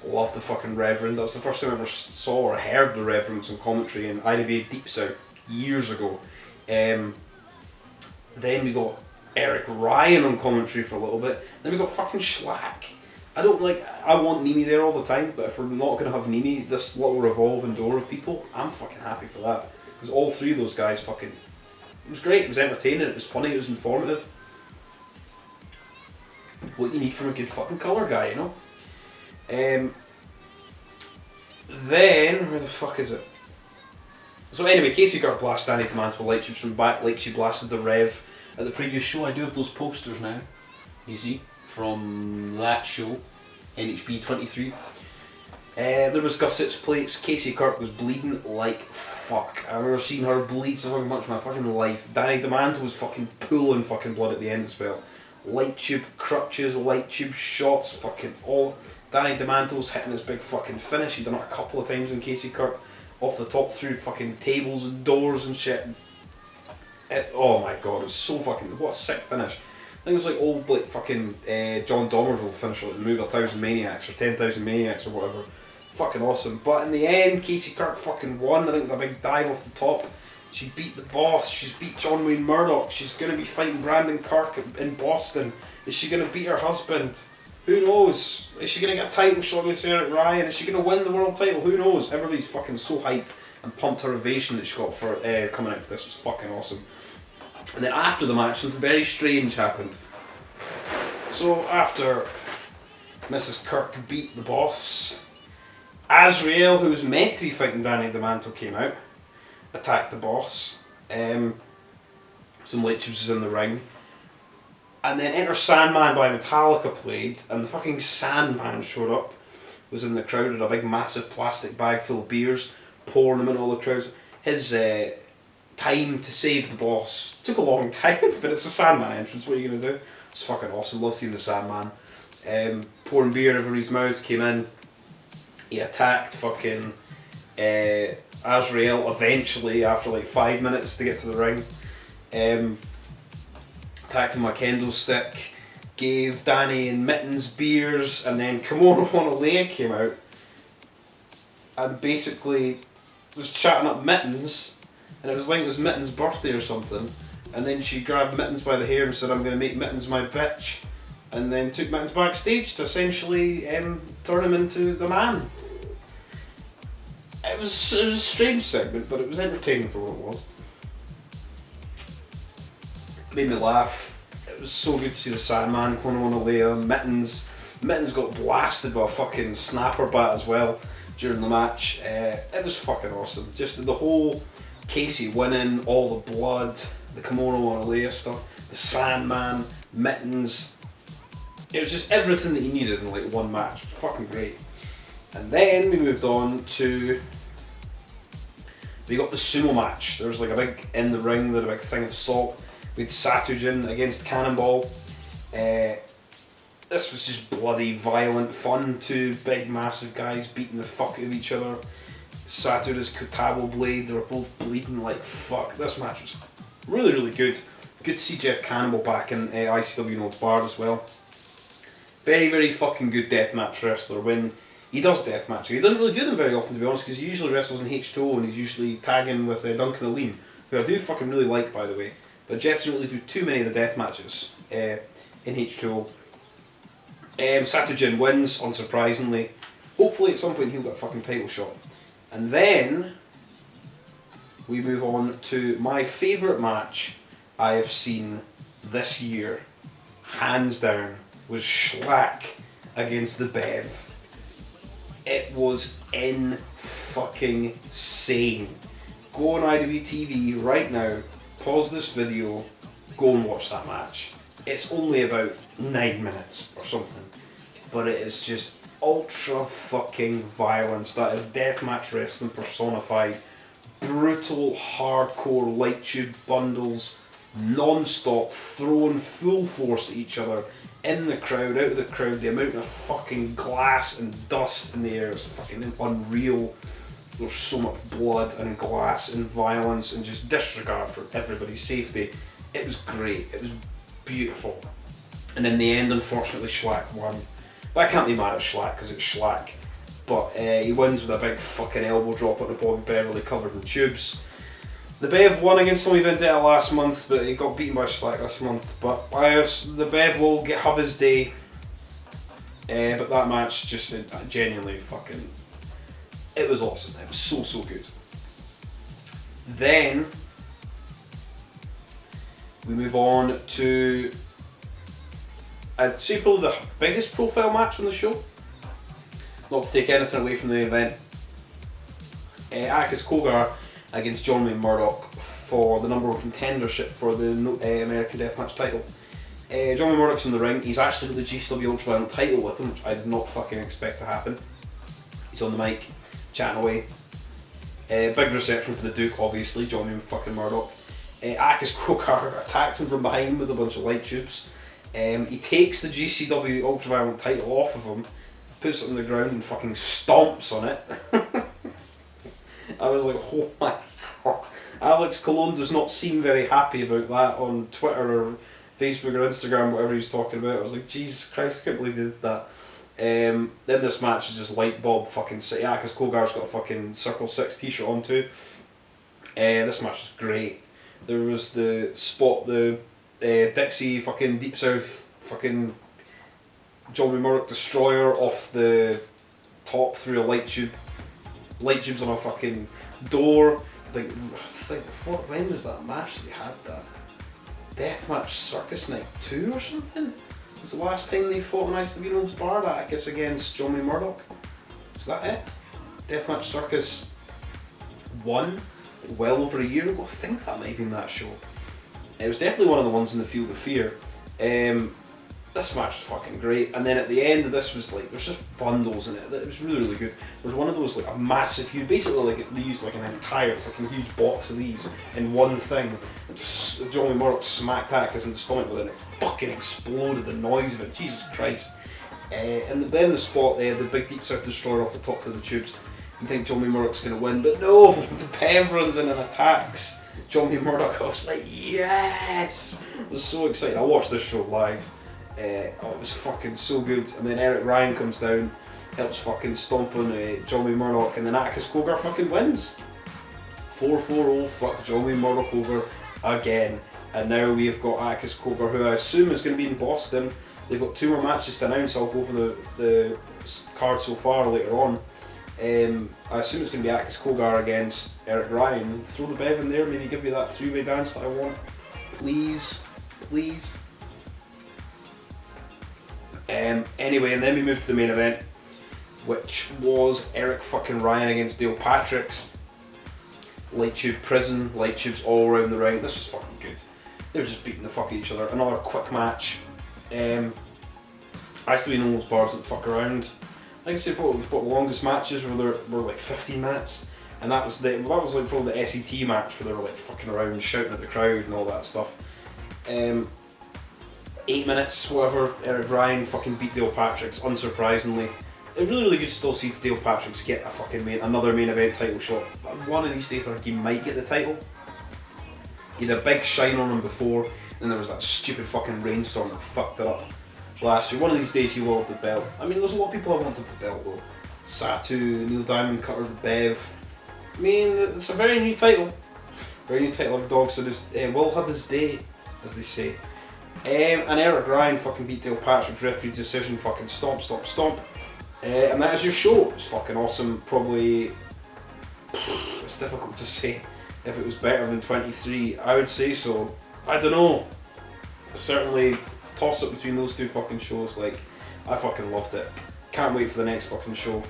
Love the fucking Reverend. That was the first time I ever saw or heard the Reverends on commentary in IWA Deep South years ago. Then we got Eric Ryan on commentary for a little bit. Then we got fucking Schlack. I want Nemey there all the time, but if we're not going to have Nemey, this little revolving door of people, I'm fucking happy for that. Because all three of those guys fucking... It was great, it was entertaining, it was funny, it was informative. What you need from a good fucking colour guy, you know? Then, where the fuck is it? So anyway, Casey Kirk blasted Danny DeManto with light tubes from back, like she blasted the Rev at the previous show. I do have those posters now, you see, from that show, NHB 23. There was gussets plates. Casey Kirk was bleeding like fuck. I've never seen her bleed so fucking much in my fucking life. Danny DeManto was fucking pulling fucking blood at the end as well. Light tube crutches, light tube shots, fucking all. Danny DeManto's hitting his big fucking finish. He'd done it a couple of times on Casey Kirk. Off the top through fucking tables and doors and shit. Oh my god, it was so fucking... What a sick finish. I think it was like old like fucking John Domerville finish, like the move 1,000 Maniacs or 10,000 Maniacs or whatever. Fucking awesome. But in the end, Casey Kirk fucking won. I think with a big dive off the top. She beat the boss. She's beat John Wayne Murdoch. She's going to be fighting Brandon Kirk in Boston. Is she going to beat her husband? Who knows? Is she going to get a title shot with Eric Ryan? Is she going to win the world title? Who knows? Everybody's fucking so hyped and pumped her ovation that she got for coming out for this. Was fucking awesome. And then after the match, something very strange happened. So after Mrs. Kirk beat the boss, Azrael, who was meant to be fighting Danny DeManto, came out, attacked the boss. Some light tubes was in the ring. And then Enter Sandman by Metallica played, and the fucking Sandman showed up, was in the crowd with a big massive plastic bag full of beers, pouring them into all the crowds. His time to save the boss took a long time, but it's a Sandman entrance, what are you going to do? It's fucking awesome, love seeing the Sandman. Pouring beer in everybody's mouths, came in, he attacked fucking Azrael eventually after like 5 minutes to get to the ring. Attacked him with a kendo stick, gave Danny and Mittens beers, and then Kimono Honolea came out and basically was chatting up Mittens, and it was like it was Mittens' birthday or something, and then she grabbed Mittens by the hair and said, "I'm going to make Mittens my bitch," and then took Mittens backstage to essentially turn him into the man. It was a strange segment, but it was entertaining for what it was. Made me laugh. It was so good to see the Sandman, Honolea, Mittens. Mittens got blasted by a fucking snapper bat as well during the match. It was fucking awesome. Just the whole Casey winning, all the blood, the Kimono Honolea stuff, the Sandman, Mittens. It was just everything that you needed in like one match. It was fucking great. And then we moved on to... We got the sumo match. There was like a big, in the ring, there was a big thing of salt. We had Satujin against Cannonball. This was just bloody violent fun. Two big massive guys beating the fuck out of each other. Satura's Kutabo blade, they were both bleeding like fuck. This match was really, really good. Good to see Jeff Cannonball back in ICW NHB as well. Very, very fucking good deathmatch wrestler when he does deathmatch. He doesn't really do them very often, to be honest, because he usually wrestles in H2O and he's usually tagging with Duncan Aline, who I do fucking really like, by the way. But Jeff doesn't really do too many of the death matches in H2O. Satujin wins, unsurprisingly. Hopefully at some point he'll get a fucking title shot. And then we move on to my favourite match I have seen this year, hands down, was Schlack against the Bev. It was insane. Go on IWTV right now, pause this video, go and watch that match. It's only about 9 minutes or something, but it is just ultra fucking violence. That is deathmatch wrestling personified. Brutal, hardcore light tube bundles, non-stop, throwing full force at each other, in the crowd, out of the crowd. The amount of fucking glass and dust in the air is fucking unreal. There's so much blood and glass and violence and just disregard for everybody's safety. It was great. It was beautiful. And in the end, unfortunately, Schlack won. But I can't be mad at Schlack because it's Schlack. But he wins with a big fucking elbow drop on the Bobby Beverly covered in tubes. The Bev won against Tommy Vendetta last month, but he got beaten by Schlack this month. But the Bev will have his day. But that match just genuinely fucking... It was awesome. It was so good. Then we move on to, I'd say, probably the biggest profile match on the show. Not to take anything away from the event. Akis Kogar against John Wayne Murdoch for the number one contendership for the American Deathmatch title. John Wayne Murdoch's in the ring. He's actually got the GCW Ultraviolent title with him, which I did not fucking expect to happen. He's on the mic, chatting away. Big reception for the Duke, obviously, John Wayne fucking Murdoch. Akis Kogar attacks him from behind with a bunch of light tubes. He takes the GCW Ultraviolent title off of him, puts it on the ground and fucking stomps on it. I was like, oh my god. Alex Colon does not seem very happy about that on Twitter or Facebook or Instagram, whatever he's talking about. I was like, Jesus Christ, I can't believe they did that. Then this match is just light bulb fucking city. Yeah, because Kogar's got a fucking Circle 6 t-shirt on too. This match was great. There was the spot, the Dixie fucking Deep South fucking John Wayne Murdoch Destroyer off the top through a light tube. Light tubes on a fucking door. When was that match they had that? Deathmatch Circus Night 2 or something? Was the last time they fought in ICW NHB, I guess, against John Wayne Murdoch? Was that it? Deathmatch Circus 1? Well over a year ago? I think that might have been that show. It was definitely one of the ones in the Field of Fear. This match was fucking great, and then at the end of this was like, there's just bundles in it. It was really, really good. There was one of those, like a massive, huge, basically like they used like an entire fucking huge box of these in one thing. John Wayne Murdoch smacked Atticus in the stomach with it and it fucking exploded, the noise of it, Jesus Christ. And then the spot there, the big Deep South Destroyer off the top of the tubes. You think John Wayne Murdoch's going to win, but no, the Bev runs in and attacks John Wayne Murdoch. I was like, yes! I was so excited. I watched this show live. It was fucking so good. And then Eric Ryan comes down, helps fucking stomp on John Wayne Murdoch, and then Akis Kogar fucking wins. 4-4-0, fuck John Wayne Murdoch over again. And now we've got Akis Kogar, who I assume is going to be in Boston. They've got 2 more matches to announce. I'll go over the card so far later on. I assume it's going to be Akis Kogar against Eric Ryan. Throw the Bev in there, maybe give me that 3-way dance that I want. Please. Please. Anyway, and then we move to the main event, which was Eric fucking Ryan against Dale Patricks. Light tube prison, light tubes all around the ring. This was fucking good. They were just beating the fuck at each other. Another quick match. I still know those bars that fuck around. I can say probably the longest matches were like 15 minutes, and that was like probably the SET match where they were like fucking around, shouting at the crowd and all that stuff. 8 minutes, whatever. Eric Ryan fucking beat Dale Patricks, unsurprisingly. It's really good to still see Dale Patricks get a fucking another main event title shot. One of these days I think he might get the title. He had a big shine on him before, and there was that stupid fucking rainstorm that fucked it up last year. One of these days he will have the belt. I mean, there's a lot of people that wanted the belt though. Satu, Neil Diamond Cutter, Bev. I mean, it's a very new title. Very new title of the dog, so this will have his day, as they say. And Eric Ryan fucking beat Dale Patrick's referee decision, fucking stomp, stomp, stomp. And that is your show. It was fucking awesome. Probably, it's difficult to say if it was better than 23. I would say so. I don't know. Certainly toss up between those two fucking shows. Like, I fucking loved it. Can't wait for the next fucking show.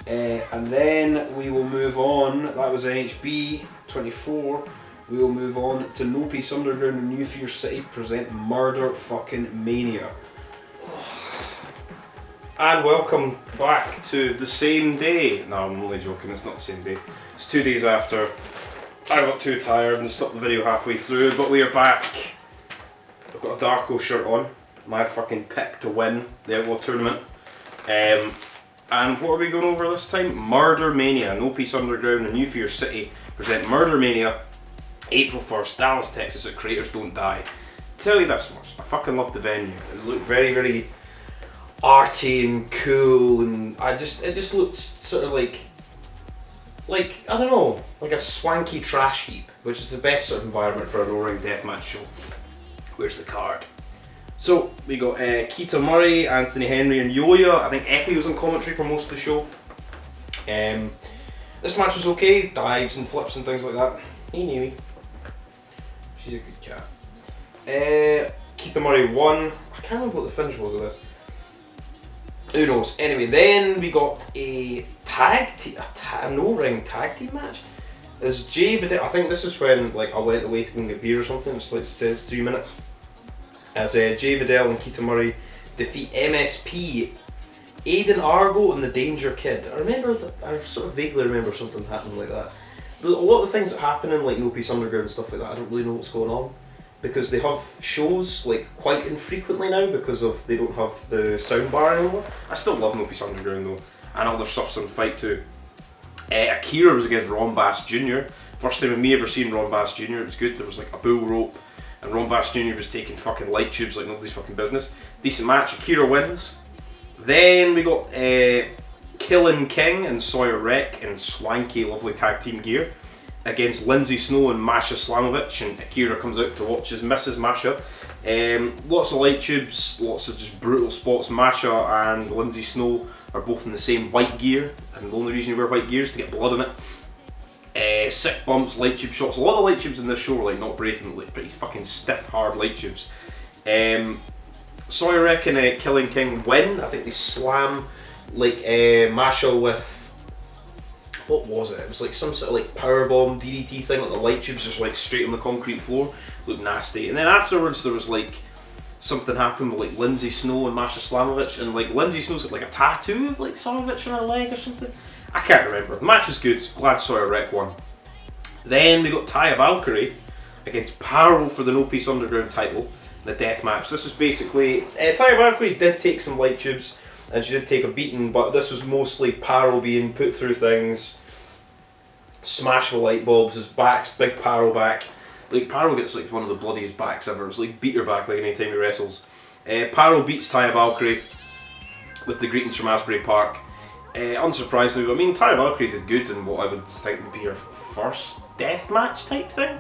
And then we will move on. That was NHB 24. We will move on to No Peace Underground and New Fear City present Murder fucking Mania. And welcome back to the same day. No, I'm only joking, it's not the same day. It's 2 days after. I got too tired and stopped the video halfway through, but we are back. I've got a Darko shirt on, my fucking pick to win the Outlaw tournament. And what are we going over this time? Murdermania. No Peace Underground and New Fear City present Murdermania, April 1st, Dallas, Texas at Creators Don't Die. Tell you this much, I fucking loved the venue. It looked very, very arty and cool, and it just looked sort of like I don't know, like a swanky trash heap, which is the best sort of environment for an O-ring deathmatch show. Where's the card? So we got Keita Murray, Anthony Henry, and Yoya. I think Effie was on commentary for most of the show. This match was okay, dives and flips and things like that. Hey Newey. She's a good cat. Keita Murray won. I can't remember what the finish was of this. Who knows? Anyway, then we got a no-ring tag team match. There's Jay Vidal. I think this is when like I went away to go and get beer or something. It's 3 minutes. As Jay Vidal and Keita Murray defeat MSP, Aiden Argo, and the Danger Kid. I sort of vaguely remember something happening like that. A lot of the things that happen in like No Peace Underground and stuff like that, I don't really know what's going on, because they have shows like quite infrequently now because of they don't have the soundbar anymore. I still love No Peace Underground though, and other stuff's on Fight too. Akira was against Ron Bass Jr. First time of me ever seeing Ron Bass Jr. It was good. There was like a bull rope, and Ron Bass Jr. was taking fucking light tubes like nobody's fucking business. Decent match. Akira wins. Then we got Killing King and Sawyer Wreck in swanky, lovely tag team gear against Lindsay Snow and Masha Slamovich, and Akira comes out to watch his Mrs. Masha. Lots of light tubes, lots of just brutal spots. Masha and Lindsay Snow are both in the same white gear, and the only reason you wear white gear is to get blood in it. Sick bumps, light tube shots. A lot of the light tubes in this show are like not breaking, like pretty fucking stiff, hard light tubes. Sawyer Wreck and Killing King win. I think they slam like Masha with, what was it? It was like some sort of like powerbomb DDT thing, like the light tubes just like straight on the concrete floor. Looked nasty. And then afterwards there was like something happened with like Lindsay Snow and Masha Slamovich, and like Lindsay Snow's got like a tattoo of like Slamovich on her leg or something. I can't remember. The match was good. Glad Sawyer Wreck won. Then we got Taya Valkyrie against Paro for the No Peace Underground title in the death match. This was basically Taya Valkyrie did take some light tubes and she did take a beating, but this was mostly Paro being put through things, smashed with light bulbs. His back's big Paro back. Like Paro gets like one of the bloodiest backs ever. It's like beater back like anytime he wrestles. Paro beats Taya Valkyrie with the greetings from Asbury Park. Unsurprisingly, I mean, Taya Valkyrie did good in what I would think would be her first deathmatch type thing.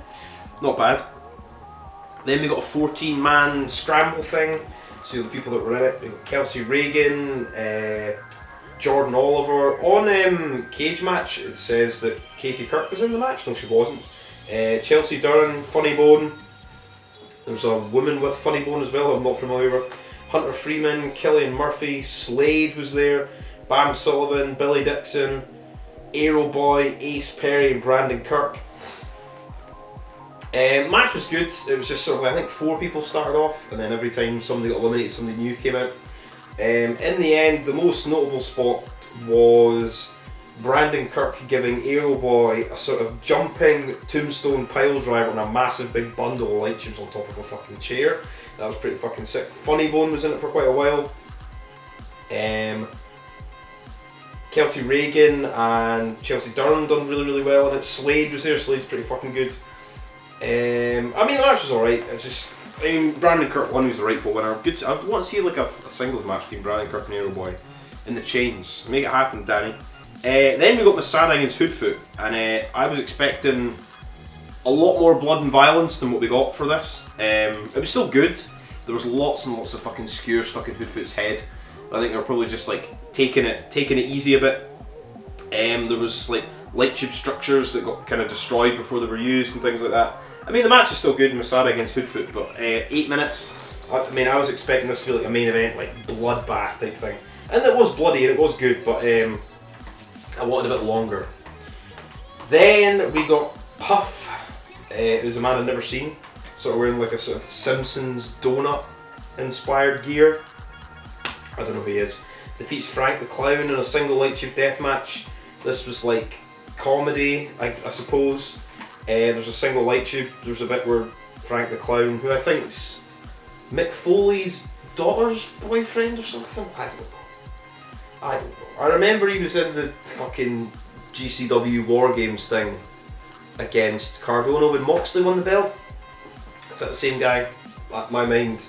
Not bad. Then we got a 14-man scramble thing. So the people that were in it, we got Kelsey Reagan, Jordan Oliver. On Cage Match, it says that Casey Kirk was in the match. No, she wasn't. Chelsea Duran, Funny Bone. There's a woman with Funny Bone as well I'm not familiar with. Hunter Freeman, Killian Murphy, Slade was there, Bam Sullivan, Billy Dixon, Aero Boy, Ace Perry, and Brandon Kirk. Match was good. It was just sort of, I think 4 people started off, and then every time somebody got eliminated, somebody new came out. In the end, the most notable spot was Brandon Kirk giving Aero Boy a sort of jumping tombstone pile driver on a massive big bundle of light tubes on top of a fucking chair. That was pretty fucking sick. Funny Bone was in it for quite a while. Kelsey Reagan and Chelsea Durham done really well in it. Slade was there. Slade's pretty fucking good. I mean, the match was alright. It's just, I mean, Brandon Kirk won, who's the rightful winner. Good. I want to see like a singles match between Brandon Kirk and Aero Boy in the chains. Make it happen, Danny. Then we got Masada against Hoodfoot, and I was expecting a lot more blood and violence than what we got for this. It was still good. There was lots and lots of fucking skewers stuck in Hoodfoot's head. I think they were probably just like taking it easy a bit. There was like light tube structures that got kind of destroyed before they were used and things like that. I mean, the match is still good, Masada against Hoodfoot, but 8 minutes. I mean, I was expecting this to be like a main event, like bloodbath type thing, and it was bloody and it was good, but I wanted a bit longer. Then we got Puff. It was a man I'd never seen, sort of wearing like a sort of Simpsons donut inspired gear. I don't know who he is. Defeats Frank the Clown in a single light tube death match. This was like comedy, I suppose. There's a single light tube. There's a bit where Frank the Clown, who I think's Mick Foley's daughter's boyfriend or something. I don't know. I remember he was in the fucking GCW War Games thing against Cardona when Moxley won the belt. Is that the same guy? My mind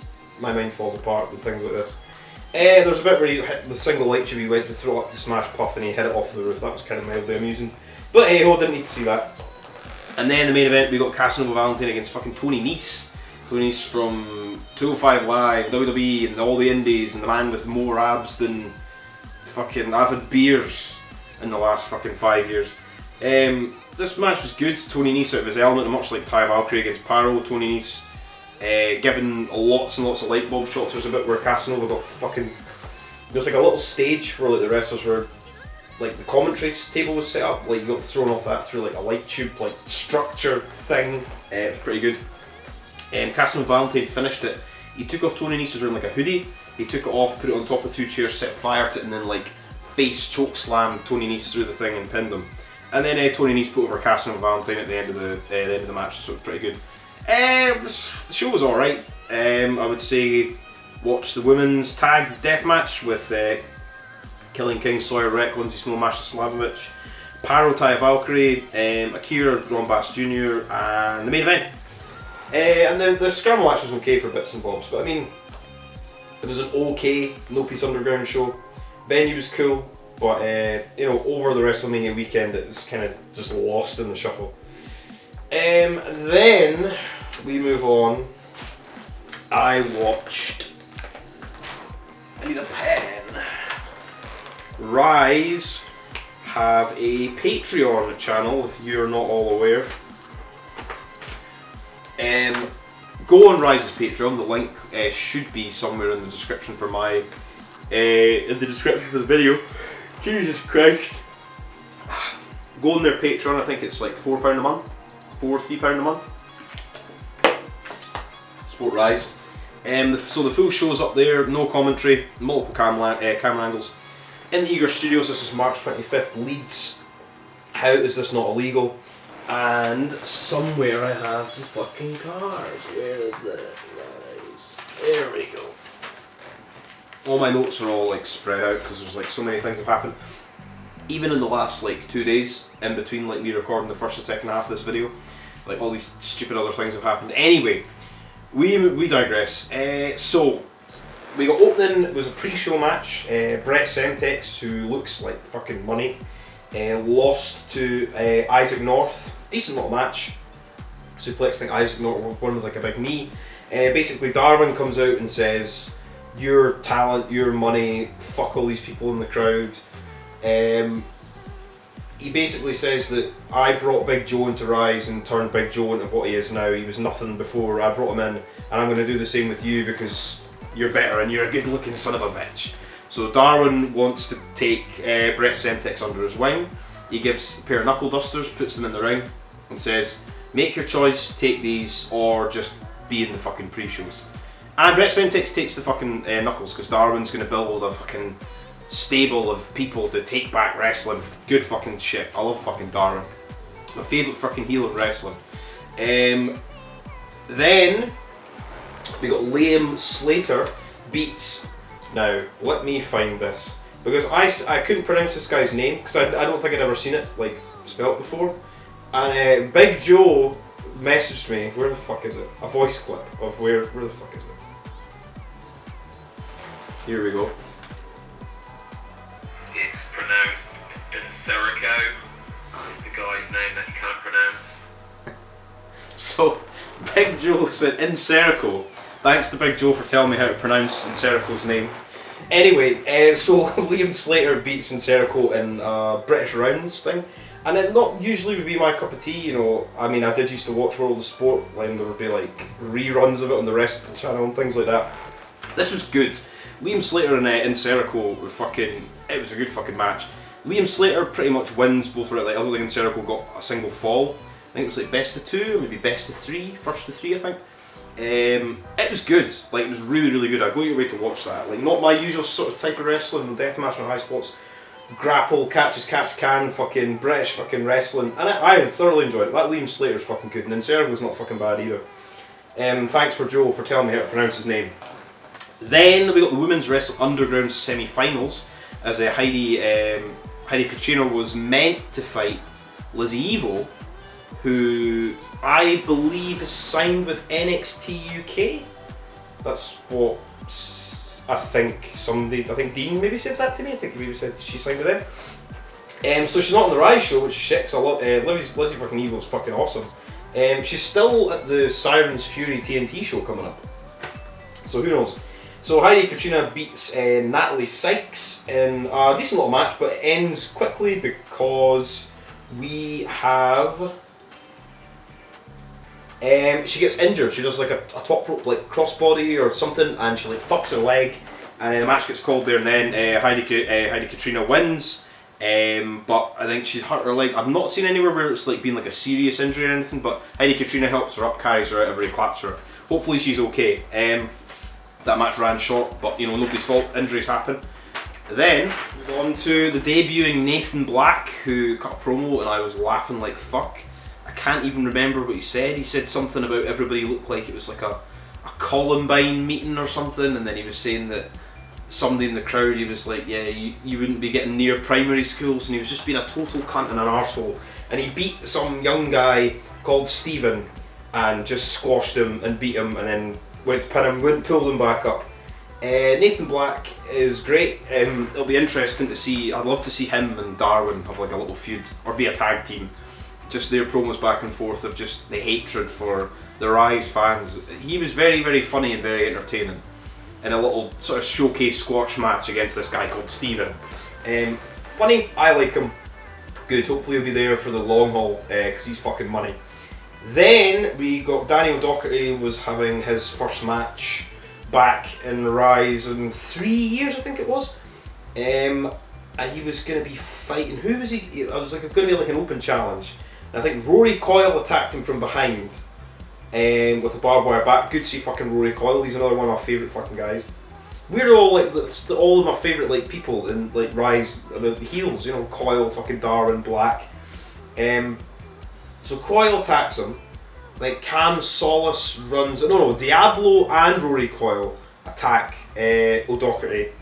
falls apart with things like this. There's a bit where he hit the single light tube, he went to throw up to smash Puff and he hit it off the roof. That was kind of mildly amusing. But hey ho, didn't need to see that. And then the main event, we got Casanova Valentine against fucking Tony Nese. Tony Nese from 205 Live, WWE and all the indies, and the man with more abs than fucking I've had beers in the last fucking 5 years. This match was good. Tony Nese out of his element, much like Ty Valkyrie against Paro. Tony Nese given lots and lots of light bulb shots. There's a bit where Casanova got fucking... There's like a little stage where like the wrestlers were... Like the commentary table was set up, like you got thrown off that through like a light tube like structure thing. It was pretty good. Casanova Valentine finished it. He took off Tony Nese, was wearing like a hoodie. He took it off, put it on top of 2 chairs, set fire to it, and then like face choke slammed Tony Nese through the thing and pinned him. And then Tony Nese put over Casanova Valentine at the end of the match, so it was pretty good. The show was alright. I would say watch the women's tag deathmatch with Killing King, Sawyer Wreck, Lindsay Snow, Masha Slavovich, Paro, Taya Valkyrie, Akira, Ron Bass Jr. and the main event. And the scramble match was okay for bits and bobs, but I mean, it was an okay No Peace Underground show. Venue was cool, but you know, over the WrestleMania weekend it was kind of just lost in the shuffle. Then we move on. I watched... I need a pen. Rise have a Patreon channel, if you're not all aware. Go on Rise's Patreon. The link should be somewhere in the description for my in the description for the video. Jesus Christ! Go on their Patreon. I think it's like £4 a month, £3 a month. Support Rise. So the full show's up there. No commentary, multiple camera angles. In the Eager Studios, this is March 25th, Leeds. How is this not illegal? And somewhere I have the fucking cards. Where is it? Nice. There we go. All my notes are all like spread out because there's like so many things have happened. Even in the last like 2 days, in between like me recording the first and second half of this video, like all these stupid other things have happened. Anyway, we digress. So. We got opening, it was a pre-show match. Brett Semtex, who looks like fucking money, lost to Isaac North. Decent little match. Suplexing Isaac North, one with like a big knee. Basically Darwin comes out and says, your talent, your money, fuck all these people in the crowd. He basically says that I brought Big Joe into Rise and turned Big Joe into what he is now. He was nothing before, I brought him in, and I'm going to do the same with you because you're better and you're a good looking son of a bitch. So Darwin wants to take Brett Semtex under his wing. He gives a pair of knuckle dusters, puts them in the ring and says, make your choice, take these or just be in the fucking pre-shows. And Brett Semtex takes the fucking knuckles because Darwin's going to build a fucking stable of people to take back wrestling. Good fucking shit. I love fucking Darwin. My favourite fucking heel in wrestling. Then we got Liam Slater beats. Now let me find this because I couldn't pronounce this guy's name because I don't think I'd ever seen it like spelt before. And Big Joe messaged me. Where the fuck is it? A voice clip of where the fuck is it? Here we go. It's pronounced Encerico. Is the guy's name that you can't pronounce. So, Big Joe said Encerico. Thanks to Big Joe for telling me how to pronounce Encerico's name. Anyway, so Liam Slater beats Encerico in British Rounds thing. And it not usually would be my cup of tea, you know. I mean, I did used to watch World of Sport when there would be like reruns of it on the rest of the channel and things like that. This was good. Liam Slater and Encerico were fucking. It was a good fucking match. Liam Slater pretty much wins both rounds. Like, I don't think Encerico got a single fall. I think it was like best of 2, or maybe best of 3, first to 3, I think. It was good. Like, it was really, really good. I'd go your way to watch that. Like, not my usual sort of type of wrestling, deathmatch and high spots. Grapple, catch as catch can, fucking British fucking wrestling, and I thoroughly enjoyed it. That Liam Slater's fucking good, and Encerico's not fucking bad either. Thanks for Joe for telling me how to pronounce his name. Then we got the Women's Wrestling Underground semi-finals, as Heidi Cucino was meant to fight Lizzie Evo, who I believe is signed with NXT UK. That's what I think Dean maybe said that to me. I think he maybe said she signed with them. So she's not on the Rise show, which is shit, because I love Lizzie fucking Evo's fucking awesome. She's still at the Sirens Fury TNT show coming up. So who knows? So Heidi Cucina beats Natalie Sykes in a decent little match, but it ends quickly because we have... she gets injured. She does like a top rope like crossbody or something, and she like fucks her leg, and the match gets called there. And then Heidi Cucina wins, but I think she's hurt her leg. I've not seen anywhere where it's like been like a serious injury or anything. But Heidi Cucina helps her up, carries her out, everybody claps her. Hopefully she's okay. That match ran short, but you know, nobody's fault. Injuries happen. Then we go on to the debuting Nathan Black, who cut a promo, and I was laughing like fuck. I can't even remember what he said. He said something about everybody looked like it was like a Columbine meeting or something, and then he was saying that somebody in the crowd, he was like, yeah, you wouldn't be getting near primary schools, and he was just being a total cunt and an arsehole. And he beat some young guy called Steven and just squashed him and beat him, and then went to pin him, wouldn't pull him back up. Nathan Black is great. It'll be interesting to see. I'd love to see him and Darwin have like a little feud or be a tag team. Just their promos back and forth of just the hatred for the Rise fans. He was very, very funny and very entertaining in a little sort of showcase squash match against this guy called Steven. Funny, I like him. Good, hopefully he'll be there for the long haul because he's fucking money. Then we got Danny O'Doherty was having his first match back in Rise in 3 years, I think it was. And he was going to be fighting, who was he? It was like going to be like an open challenge. And I think Rory Coyle attacked him from behind with a barbed wire bat. Good to see fucking Rory Coyle, he's another one of my favourite fucking guys. We're all like, all of my favourite like people in like Rise, the heels, you know, Coyle, fucking Darwin, Black. So Coyle attacks him, like Cam Solace runs, no, Diablo and Rory Coyle attack O'Doherty,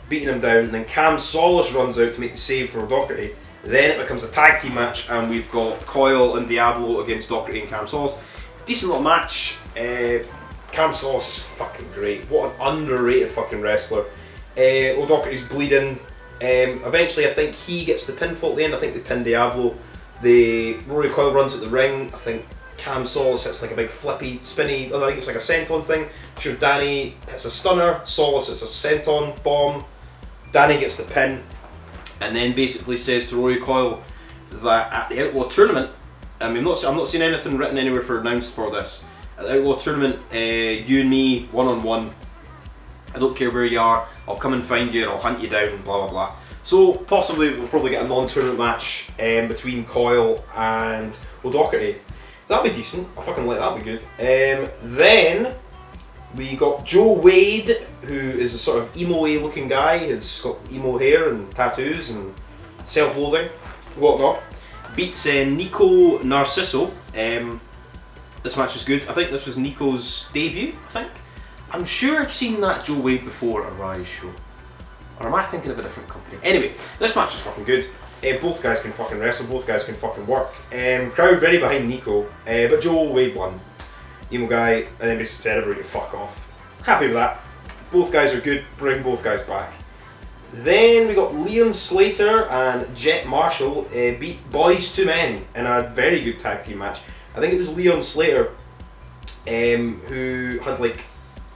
beating him down, and then Cam Solace runs out to make the save for O'Doherty. Then it becomes a tag team match, and we've got Coyle and Diablo against Doherty and Cam Solace. Decent little match. Cam Solace is fucking great. What an underrated fucking wrestler. O'Doherty's bleeding. Eventually I think he gets the pinfall at the end. I think they pin Diablo. Rory Coyle runs at the ring. I think Cam Solace hits like a big flippy, spinny, I think it's like a senton thing. Sure, Danny hits a stunner, Solace hits a senton bomb. Danny gets the pin, and then basically says to Rory Coyle that at the Outlaw Tournament, I'm not seeing anything written anywhere for announced for this. At the Outlaw Tournament, you and me, one-on-one. I don't care where you are, I'll come and find you and I'll hunt you down, blah blah blah. So possibly we'll probably get a non-tournament match between Coyle and O'Doherty. So that'll be decent. I fucking like that. That'll be good. Then We got Joe Wade, who is a sort of emo-y looking guy. He's got emo hair and tattoos and self-loathing, whatnot. Beats Nico Narciso. This match was good. I think this was Nico's debut, I think. I'm sure I've seen that Joe Wade before at a Rise show. Or am I thinking of a different company? Anyway, this match was fucking good. Both guys can fucking wrestle, both guys can fucking work. Crowd very behind Nico, but Joe Wade won. Emo guy, and then basically said everybody to fuck off. Happy with that. Both guys are good, bring both guys back. Then we got Leon Slater and Jet Marshall beat Boys to Men in a very good tag team match. I think it was Leon Slater who had like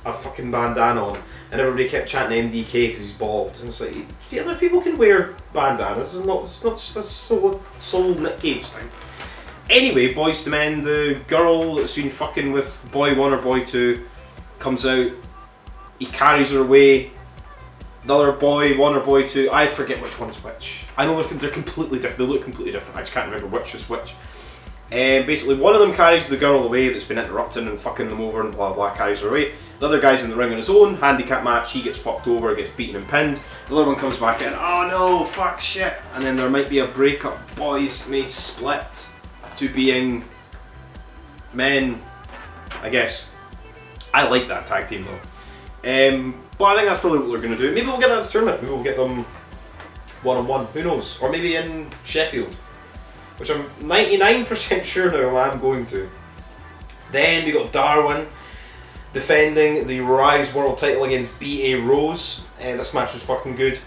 a fucking bandana on, and everybody kept chanting MDK because he's bald. And it's like, yeah, other people can wear bandanas, it's not just a soul Nick Cage thing. Anyway, Boys to Men, the girl that's been fucking with boy 1 or boy 2 comes out, he carries her away. The other boy 1 or boy 2, I forget which one's which. I know they're completely different, they look completely different, I just can't remember which is which. Basically, one of them carries the girl away that's been interrupting and fucking them over and blah blah, carries her away. The other guy's in the ring on his own, handicap match, he gets fucked over, gets beaten and pinned. The other one comes back in, oh no, fuck shit. And then there might be a breakup, boys may split to being men, I guess. I like that tag team though. But I think that's probably what they're going to do. Maybe we'll get that to tournament, maybe we'll get them one-on-one, who knows. Or maybe in Sheffield, which I'm 99% sure now I'm going to. Then we got Darwin defending the Rise World title against B.A. Rose. This match was fucking good.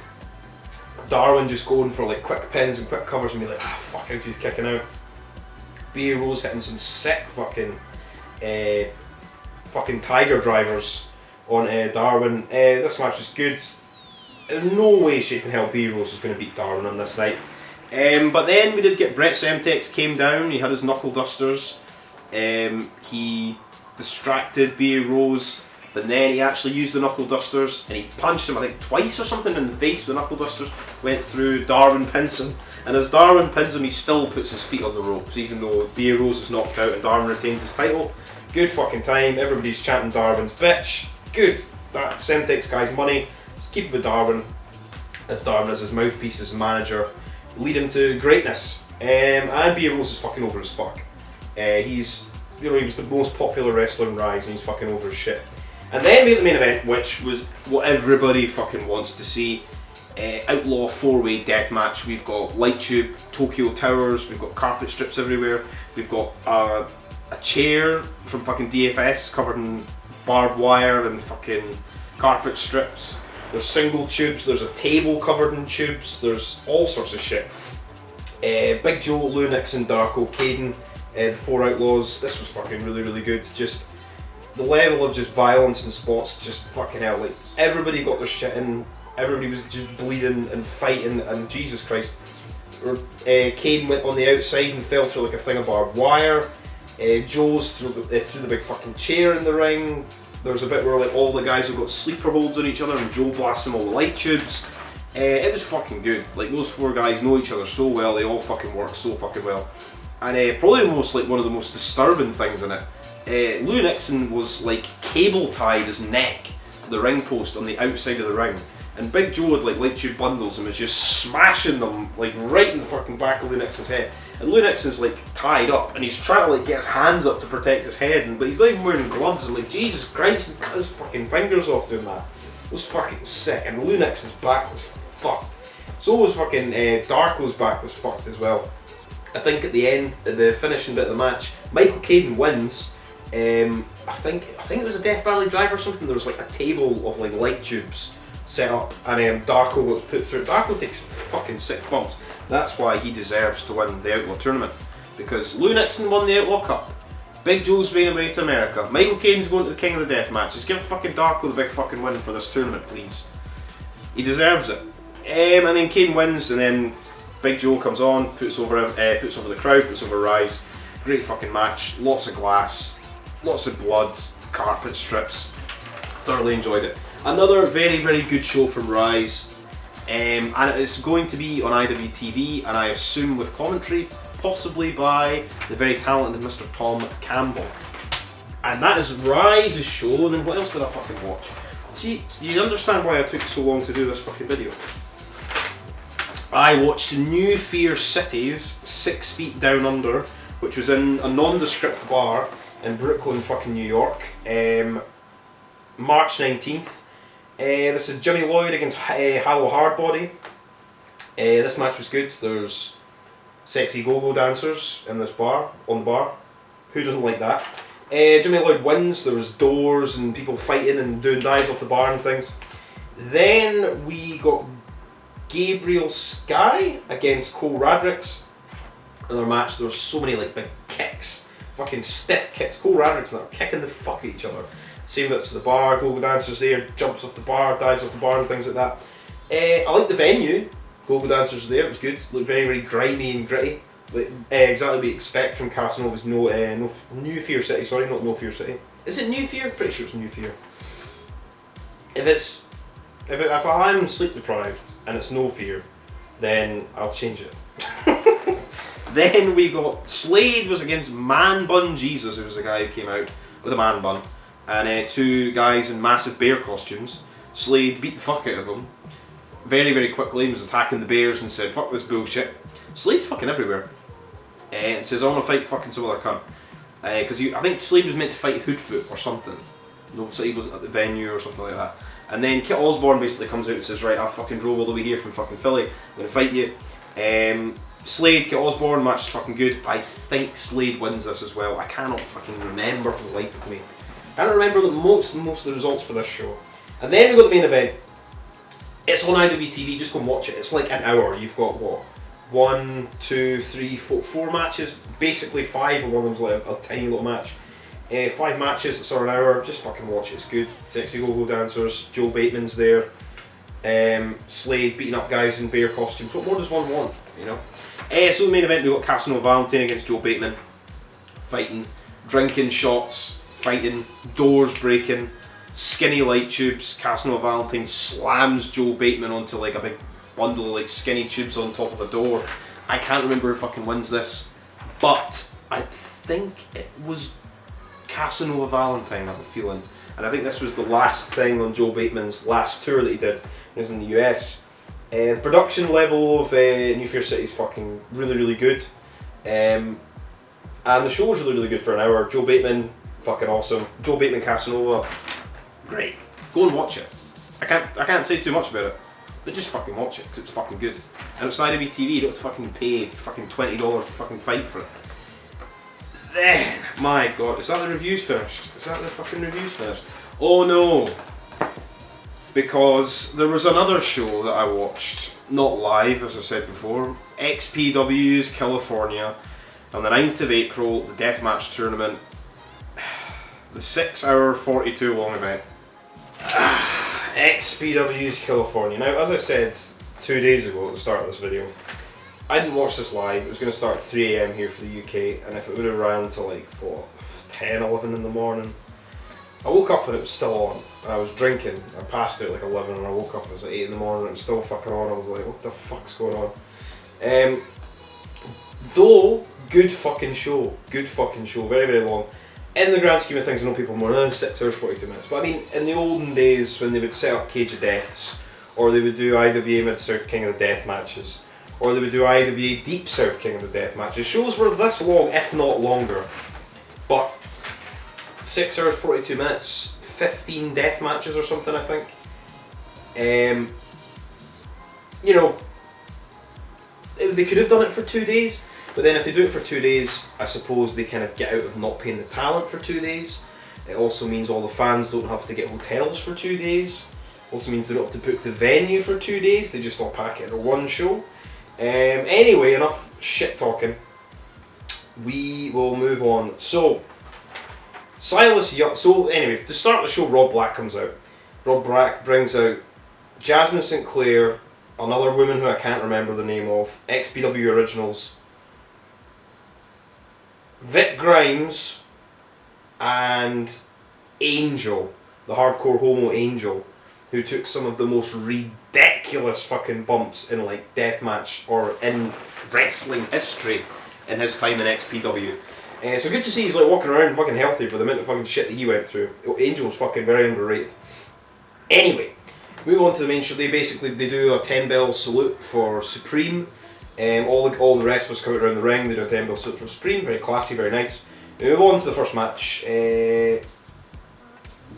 Darwin just going for like quick pins and quick covers and be like, fuck, how he's kicking out. B.A. Rose hitting some sick fucking tiger drivers on Darwin. This match was good. In no way, shape and hell B.A. Rose was going to beat Darwin on this night. But then we did get Brett Semtex came down, he had his knuckle dusters, he distracted B.A. Rose, but then he actually used the knuckle dusters and he punched him I think twice or something in the face with the knuckle dusters, went through, Darwin pins him, and as Darwin pins him he still puts his feet on the ropes even though B.A. Rose is knocked out and Darwin retains his title. Good fucking time, everybody's chanting Darwin's bitch, good, that Semtex guy's money, let's keep it with Darwin, as Darwin as his mouthpiece, as manager, lead him to greatness. And B.A. Rose is fucking over as fuck. He was the most popular wrestler in Rise and he's fucking over as shit. And then we had the main event, which was what everybody fucking wants to see. Outlaw 4-way deathmatch. We've got light tube, Tokyo Towers, we've got carpet strips everywhere, we've got a chair from fucking DFS covered in barbed wire and fucking carpet strips. There's single tubes, there's a table covered in tubes, there's all sorts of shit. Big Joe, Lunix and Darko, Caden, the 4 Outlaws, this was fucking really, really good. Just the level of just violence and spots, just fucking hell, like everybody got their shit in, everybody was just bleeding and fighting, and Jesus Christ. Caden went on the outside and fell through like a thing of barbed wire. Joe's threw the big fucking chair in the ring. There was a bit where like all the guys have got sleeper holds on each other and Joe blasts them all the light tubes. It was fucking good. Like those 4 guys know each other so well, they all fucking work so fucking well. And probably one of the most disturbing things in it. Lou Nixon was like cable tied his neck to the ring post on the outside of the ring. And Big Joe had like light tube bundles and was just smashing them like right in the fucking back of Lou Nixon's head. And Lou Nixon's like tied up and he's trying to like get his hands up to protect his head, but he's not even wearing gloves and like Jesus Christ, and cut his fucking fingers off doing that. It was fucking sick. And Lou Nixon's back was fucked. So was fucking Darko's back was fucked as well. I think at the end, the finishing bit of the match, Michael Caden wins. I think it was a Death Valley Drive or something. There was like a table of like light tubes set up, and Darko was put through. Darko takes fucking 6 bumps. That's why he deserves to win the Outlaw tournament, because Lou Nixon won the Outlaw Cup. Big Joe's going away to America. Michael Caden's going to the King of the Death match. Just give fucking Darko the big fucking win for this tournament, please. He deserves it. And then Caden wins, and then Big Joe comes on, puts over the crowd, puts over Rise. Great fucking match. Lots of glass, lots of blood, carpet strips. Thoroughly enjoyed it. Another very, very good show from Rise. And it's going to be on IWTV, and I assume with commentary, possibly by the very talented Mr. Tom Campbell. And that is Rise's show, and then what else did I fucking watch? See, do you understand why I took so long to do this fucking video? I watched New Fear City's 6 Feet Down Under, which was in a nondescript bar in Brooklyn, fucking New York, March 19th. This is Jimmy Lloyd against Hallow Hardbody. This match was good. There's sexy go-go dancers in this bar, on the bar. Who doesn't like that? Jimmy Lloyd wins. There was doors and people fighting and doing dives off the bar and things. Then we got Gabriel Sky against Cole Radricks. Another match. There were so many like big kicks, fucking stiff kicks. Cole Radricks and that kicking the fuck at each other. Same bits to the bar. Go-go dancers there, jumps off the bar, dives off the bar and things like that. I liked the venue. Go-go dancers were there. It was good. Looked very, very grimy and gritty. Exactly what you expect from Casanova's New Fear City. Sorry, not No Fear City. Is it New Fear? Pretty sure it's New Fear. If I'm sleep deprived and it's No Fear, then I'll change it. Then we got Slade was against Man Bun Jesus, who was the guy who came out with a man bun, and 2 guys in massive bear costumes. Slade beat the fuck out of him very, very quickly. He was attacking the bears and said, "Fuck this bullshit." Slade's fucking everywhere. And says, "I want to fight fucking some other cunt." Because I think Slade was meant to fight Hoodfoot or something. No, so he was at the venue or something like that. And then Kit Osborne basically comes out and says, "Right, I fucking drove all the way here from fucking Philly. I'm going to fight you." Slade, Kit Osborne, match is fucking good. I think Slade wins this as well. I cannot fucking remember for the life of me. I don't remember most of the results for this show. And then we got the main event. It's on IWTV, just go and watch it. It's like an hour. You've got what? 1, 2, 3, 4 matches, basically 5, and one of them's like a tiny little match. 5 matches, it's an hour, just fucking watch it, it's good. Sexy go-go dancers, Joe Bateman's there, Slade beating up guys in bear costumes. What more does one want, you know? So the main event, we got Casanova Valentine against Joe Bateman, fighting, drinking shots, fighting, doors breaking, skinny light tubes. Casanova Valentine slams Joe Bateman onto like a big bundle of like skinny tubes on top of a door. I can't remember who fucking wins this, but I think it was Casanova Valentine, I have a feeling. And I think this was the last thing on Joe Bateman's last tour that he did. He was in the US. The production level of New Fear City is fucking really, really good. And the show was really, really good for an hour. Joe Bateman, fucking awesome. Joe Bateman Casanova, great. Go and watch it. I can't say too much about it. But just fucking watch it, because it's fucking good. And it's IWTV, you don't have to fucking pay fucking $20 for fucking fight for it. Then, my god, is that the reviews finished? Is that the fucking reviews finished? Oh no! Because there was another show that I watched, not live as I said before, XPW's Killafornia, on the 9th of April, the Deathmatch Tournament, the 6-hour 42 long event. XPW's Killafornia. Now, as I said 2 days ago at the start of this video, I didn't watch this live. It was going to start at 3 AM here for the UK, and if it would have ran to like, what, 10, 11 in the morning, I woke up and it was still on, and I was drinking. I passed out like 11 and I woke up and it was like 8 in the morning and it was still fucking on. I was like, what the fuck's going on? Though, good fucking show. Good fucking show. Very, very long. In the grand scheme of things, I know people are more, 6 hours, 42 minutes. But I mean, in the olden days when they would set up Cage of Deaths, or they would do IWA Mid-South King of the Death matches, or they would do IWA Deep South King of the Death matches, shows were this long, if not longer. But 6 hours, 42 minutes, 15 death matches or something, I think. You know, they could have done it for 2 days. But then if they do it for 2 days, I suppose they kind of get out of not paying the talent for 2 days. It also means all the fans don't have to get hotels for 2 days. Also means they don't have to book the venue for 2 days. They just all pack it into one show. Anyway, enough shit talking. We will move on. So anyway, to start the show, Rob Black comes out. Rob Black brings out Jasmine St. Clair, another woman who I can't remember the name of, XPW Originals, Vic Grimes, and Angel, the hardcore homo Angel, who took some of the most ridiculous fucking bumps in like deathmatch or in wrestling history in his time in XPW. So good to see he's like walking around fucking healthy for the amount of fucking shit that he went through. Angel's fucking very underrated. Anyway, move on to the main show. They do a 10-bell salute for Supreme. All the rest was coming around the ring. They do a 10-bell salute for Supreme. Very classy, very nice. We move on to the first match.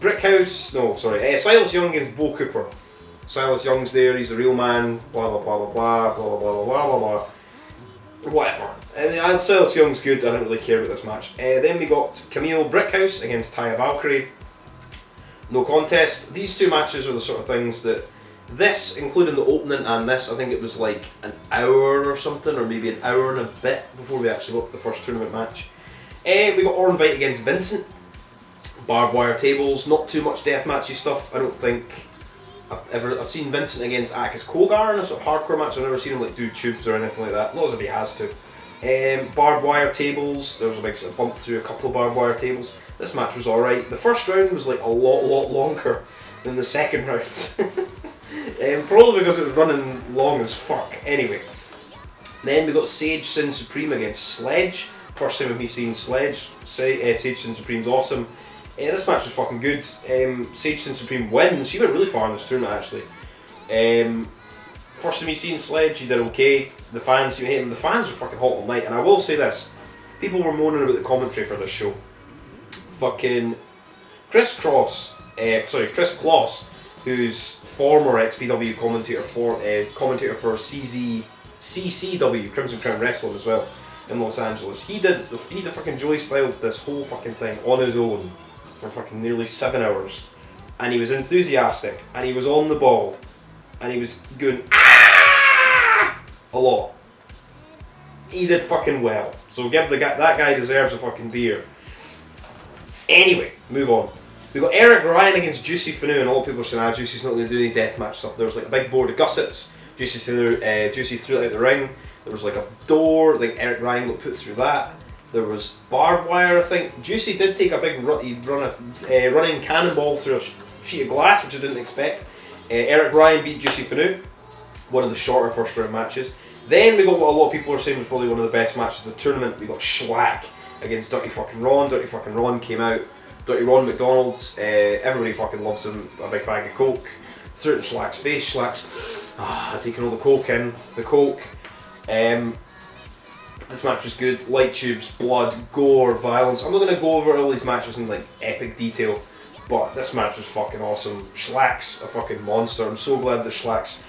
Silas Young against Bo Cooper. Silas Young's there, he's the real man, blah blah blah blah blah blah blah blah blah blah. Whatever. And Silas Young's good, I don't really care about this match. Then we got Camille Brickhouse against Taya Valkyrie. No contest. These two matches are the sort of things that this, including the opening and this, I think it was like an hour or something, or maybe an hour and a bit before we actually got to the first tournament match. We got Orin Vite against Vincent. Barbed wire tables, not too much deathmatchy stuff. I don't think I've seen Vincent against Akis Kogar in a sort of hardcore match. I've never seen him like do tubes or anything like that. Not as if he has to. Barbed wire tables. There was a big sort of bump through a couple of barbed wire tables. This match was alright. The first round was like a lot longer than the second round. Probably because it was running long as fuck. Anyway, then we got Sage Sin Supreme against Sledge. First time of me seeing Sage Sin Supreme's awesome. This match was fucking good. Sage Sin Supreme wins. She went really far in this tournament actually. First time me seeing Sledge, he did okay. The fans, you hate him. The fans were fucking hot all night. And I will say this: people were moaning about the commentary for this show. Fucking Chris Kloss, who's former XPW commentator for CCW, Crimson Crown Wrestling as well in Los Angeles. He did fucking Joey styled this whole fucking thing on his own for fucking nearly 7 hours, and he was enthusiastic, and he was on the ball, and he was going a lot. He did fucking well, so give that guy deserves a fucking beer. Anyway, move on. We got Eric Ryan against Juicy Fanu, and all people are saying, Juicy's not going to do any deathmatch stuff. There was like a big board of gussets. Juicy threw it out the ring. There was like a door. I think Eric Ryan got put through that. There was barbed wire, I think. Juicy did take a big running cannonball through a sheet of glass, which I didn't expect. Eric Ryan beat Juicy Fanu, one of the shorter first round matches. Then we got what a lot of people are saying was probably one of the best matches of the tournament. We got Schlack against Dirty fucking Ron. Dirty fucking Ron came out. Dirty Ron McDonald, everybody fucking loves him. A big bag of coke. Threw it in Schlack's face. Schlack's taking all the coke in. The coke. This match was good. Light tubes, blood, gore, violence. I'm not going to go over all these matches in like epic detail, but this match was fucking awesome. Schlack's a fucking monster. I'm so glad that Schlack's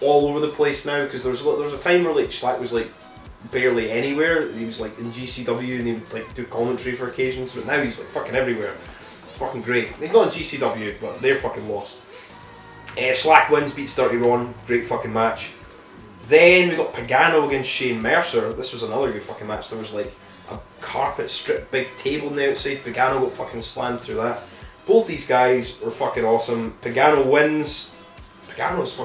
all over the place now, because there was a time where like Schlack was like barely anywhere. He was like in GCW and he would like do commentary for occasions, but now he's like fucking everywhere. It's fucking great. He's not in GCW, but they're fucking lost. Schlack wins, beats Dirty Ron. Great fucking match. Then we got Pagano against Shane Mercer. This was another good fucking match. There was like a carpet strip, big table on the outside. Pagano got fucking slammed through that. Both these guys were fucking awesome. Pagano wins. Pagano's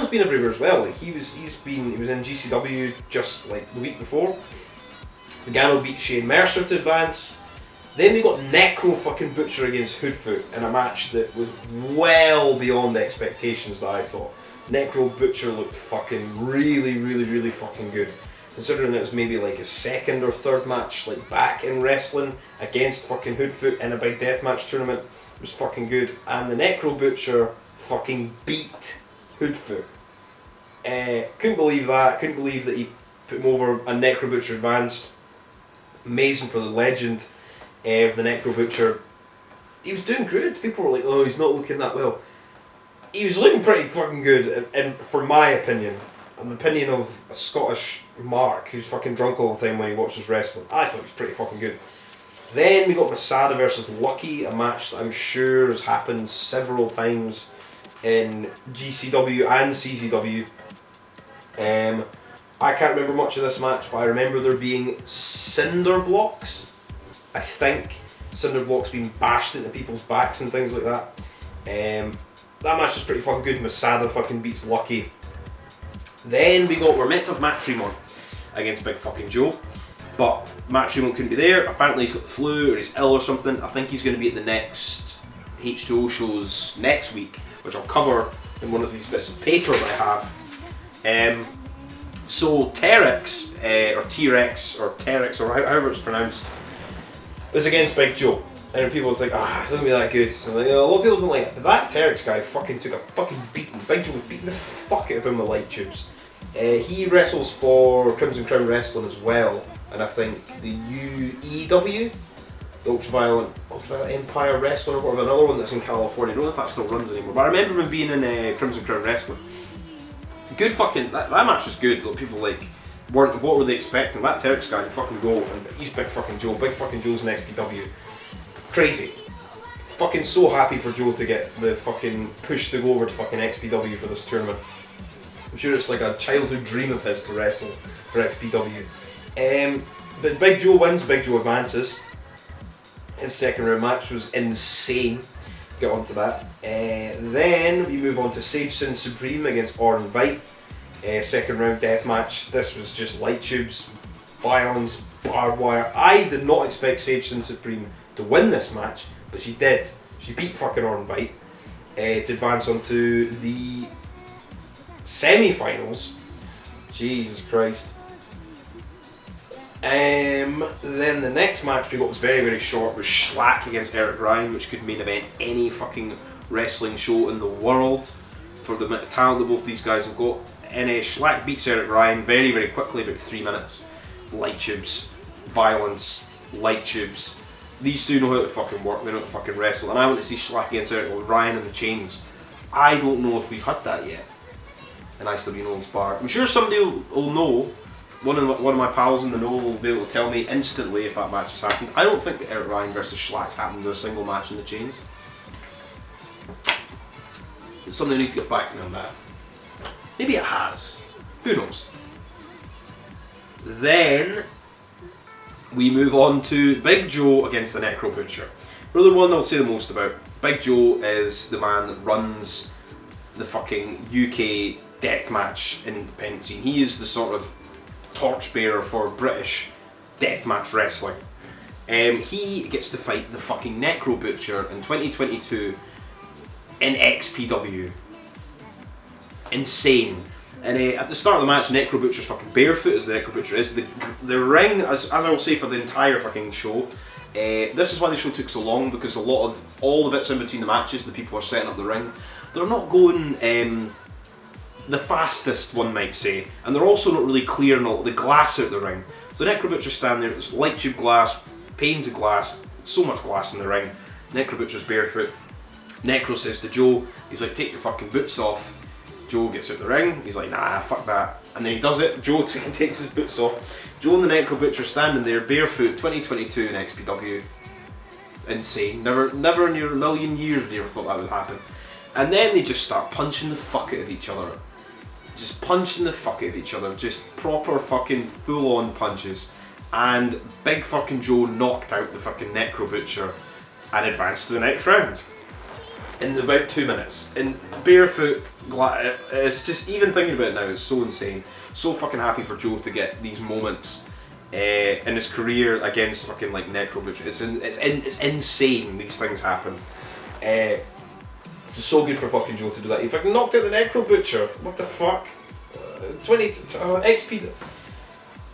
been everywhere as well. Like he was in GCW just like the week before. Pagano beat Shane Mercer to advance. Then we got Necro fucking Butcher against Hoodfoot in a match that was well beyond the expectations that I thought. Necro Butcher looked fucking really fucking good. Considering it was maybe like his second or third match like back in wrestling against fucking Hoodfoot in a big deathmatch tournament, it was fucking good. And the Necro Butcher fucking beat Hoodfoot. Couldn't believe that. Couldn't believe that he put him over and Necro Butcher advanced. Amazing for the legend of the Necro Butcher. He was doing good. People were like, oh, he's not looking that well. He was looking pretty fucking good, and for my opinion, and the opinion of a Scottish Mark who's fucking drunk all the time when he watches wrestling, I thought he was pretty fucking good. Then we got Masada versus Lucky, a match that I'm sure has happened several times in GCW and CZW. I can't remember much of this match, but I remember there being cinder blocks. I think cinder blocks being bashed into people's backs and things like that. That match was pretty fucking good. Masada fucking beats Lucky. Then we're meant to have Matt Tremont against Big fucking Joe, but Matt Tremont couldn't be there. Apparently he's got the flu or he's ill or something. I think he's going to be at the next H2O shows next week, which I'll cover in one of these bits of paper that I have. So Terex, or T-Rex, or Terex, or however it's pronounced, was against Big Joe. And people think, it's not gonna be that good. So like, a lot of people don't like it. But that Terex guy fucking took a fucking beating. Big Joe was beating the fuck out of him with light tubes. He wrestles for Crimson Crown Wrestling as well. And I think the UEW, the Ultraviolent Empire Wrestling, or whatever, another one that's in California. I don't know if that still runs anymore. But I remember him being in Crimson Crown Wrestling. Good fucking, that match was good. Like, people like, what were they expecting? That Terex guy to fucking go, and he's Big fucking Joe. Big fucking Joe's in XPW. Crazy. Fucking so happy for Joe to get the fucking push to go over to fucking XPW for this tournament. I'm sure it's like a childhood dream of his to wrestle for XPW. But Big Joe wins, Big Joe advances. His second round match was insane. Get on to that. Then we move on to Sage Sin Supreme against Orin Vite. Second round death match. This was just light tubes, violence, barbed wire. I did not expect Sage Sin Supreme to win this match, but she did. She beat fucking Orin Vite to advance onto the semi-finals. Jesus Christ. Then the next match we got was very, very short, was Schlack against Eric Ryan, which could main event any fucking wrestling show in the world for the talent that both these guys have got. And Schlack beats Eric Ryan very, very quickly, about 3 minutes. Light tubes, violence, light tubes. These two know how to fucking work, they know how to fucking wrestle. And I want to see Schlack against Eric Ryan in the chains. I don't know if we've had that yet in ICW Nolan's Bar. I'm sure somebody will know. One of my pals in the know will be able to tell me instantly if that match has happened. I don't think that Eric Ryan versus Schlack's happened in a single match in the chains. It's something I need to get back to me on that. Maybe it has. Who knows? Then we move on to Big Joe against the Necro Butcher. Really the one I'll say the most about. Big Joe is the man that runs the fucking UK deathmatch independent scene. He is the sort of torchbearer for British deathmatch wrestling. He gets to fight the fucking Necro Butcher in 2022 in XPW. Insane. And at the start of the match, Necro Butcher's fucking barefoot, as the Necro Butcher is. The ring, as I will say for the entire fucking show, this is why the show took so long, because a lot of all the bits in between the matches, the people are setting up the ring, they're not going the fastest, one might say, and they're also not really clearing all the glass out the ring. So the Necro Butcher's standing there, it's light tube glass, panes of glass, so much glass in the ring. Necro Butcher's barefoot. Necro says to Joe, he's like, take your fucking boots off. Joe gets out the ring, he's like, nah, fuck that. And then he does it, Joe takes his boots off. Joe and the Necro Butcher standing there, barefoot, 2022 in XPW. Insane. Never in your million years would you ever thought that would happen. And then they just start punching the fuck out of each other. Just punching the fuck out of each other. Just proper fucking full-on punches. And Big fucking Joe knocked out the fucking Necro Butcher and advanced to the next round. In about 2 minutes. In barefoot, it's just, even thinking about it now, it's so insane. So fucking happy for Joe to get these moments in his career against fucking like Necro Butcher. It's insane these things happen. It's so good for fucking Joe to do that. He fucking knocked out the Necro Butcher. What the fuck? XP.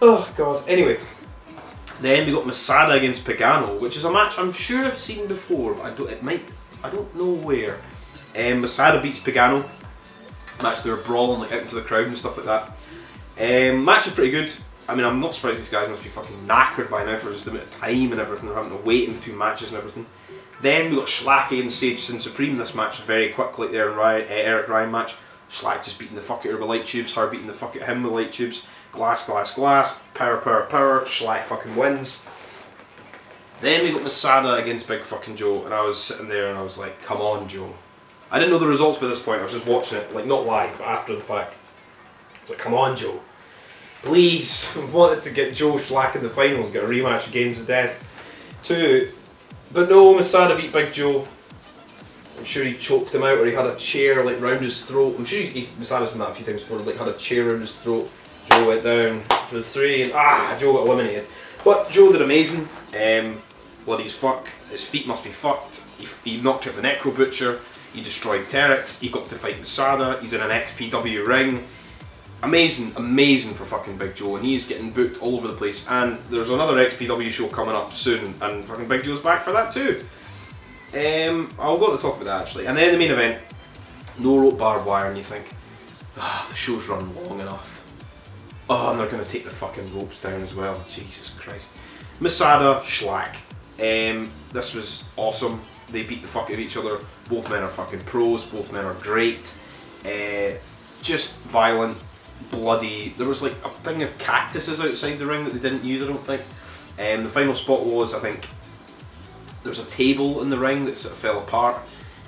Oh god. Anyway. Then we got Masada against Pagano, which is a match I'm sure I've seen before, but I don't know where. Masada beats Pagano. Match they were brawling like out into the crowd and stuff like that. Match was pretty good. I mean, I'm not surprised these guys must be fucking knackered by now for just the amount of time and everything. They're having to wait in between matches and everything. Then we got Schlack against Sage Sin Supreme. This match was very quick, like the Eric Ryan match. Schlack just beating the fuck out of her with light tubes, her beating the fuck out of him with light tubes. Glass, glass, glass. Power, power, power. Schlack fucking wins. Then we got Masada against Big fucking Joe, and I was sitting there and I was like, come on, Joe. I didn't know the results by this point, I was just watching it, like not live, but after the fact. I was like, come on, Joe. Please. I wanted to get Joe Schlack in the finals, get a rematch of Games of Death 2. But no, Masada beat Big Joe. I'm sure he choked him out, or he had a chair like round his throat. I'm sure Masada's done that a few times before, like had a chair round his throat. Joe went down for the 3 and Joe got eliminated. But Joe did amazing. Bloody as fuck. His feet must be fucked. He knocked out the Necro Butcher. He destroyed Terex. He got to fight Masada. He's in an XPW ring. amazing for fucking Big Joe, and he's getting booked all over the place. And there's another XPW show coming up soon, and fucking Big Joe's back for that too. I'll go to talk about that actually. And then the main event, no rope barbed wire, and you think, the show's run long enough. Oh, and they're going to take the fucking ropes down as well. Jesus Christ. Masada, Schlack. This was awesome. They beat the fuck out of each other. Both men are fucking pros. Both men are great. Just violent, bloody. There was like a thing of cactuses outside the ring that they didn't use, I don't think. The final spot was, I think, there's a table in the ring that sort of fell apart.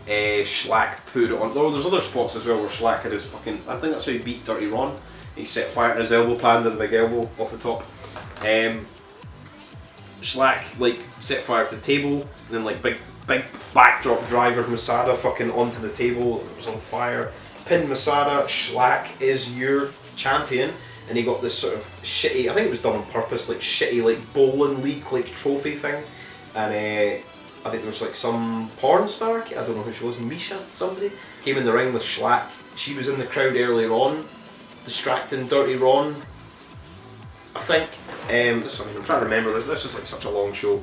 Schlack put it on. Oh, there's other spots as well where Schlack had his fucking. I think that's how he beat Dirty Ron. He set fire to his elbow pad and a big elbow off the top. Schlack like set fire to the table, and then like big backdrop driver Masada fucking onto the table. It was on fire. Pinned Masada. Schlack is your champion, and he got this sort of shitty. I think it was done on purpose, like shitty like bowling league like trophy thing, and I think there was like some porn star. I don't know who she was. Misha somebody came in the ring with Schlack. She was in the crowd earlier on, distracting Dirty Ron, I think. I'm trying to remember. This is like such a long show.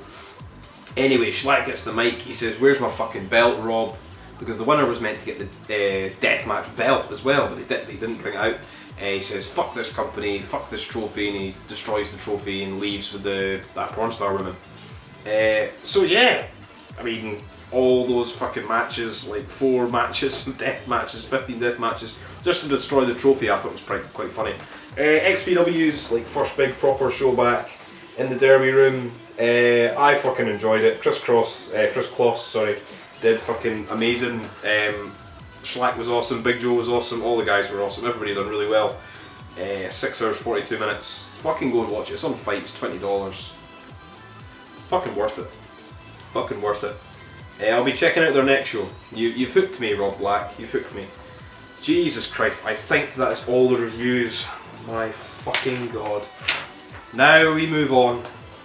Anyway, Schlack gets the mic. He says, "Where's my fucking belt, Rob?" Because the winner was meant to get the deathmatch belt as well, but they didn't bring it out. He says, "Fuck this company, fuck this trophy," and he destroys the trophy and leaves with that porn star woman. So yeah, I mean, all those fucking matches, like 4 matches, death matches, 15 death matches, just to destroy the trophy. I thought it was quite funny. XPW's like first big proper show back in the Derby room. I fucking enjoyed it. Chris Kloss, did fucking amazing. Schlack was awesome. Big Joe was awesome. All the guys were awesome. Everybody done really well. 6 hours 42 minutes. Fucking go and watch it. It's on Fight. It's $20. Fucking worth it. Fucking worth it. I'll be checking out their next show. You've hooked me, Rob Black. You've hooked me. Jesus Christ. I think that is all the reviews. My fucking god. Now we move on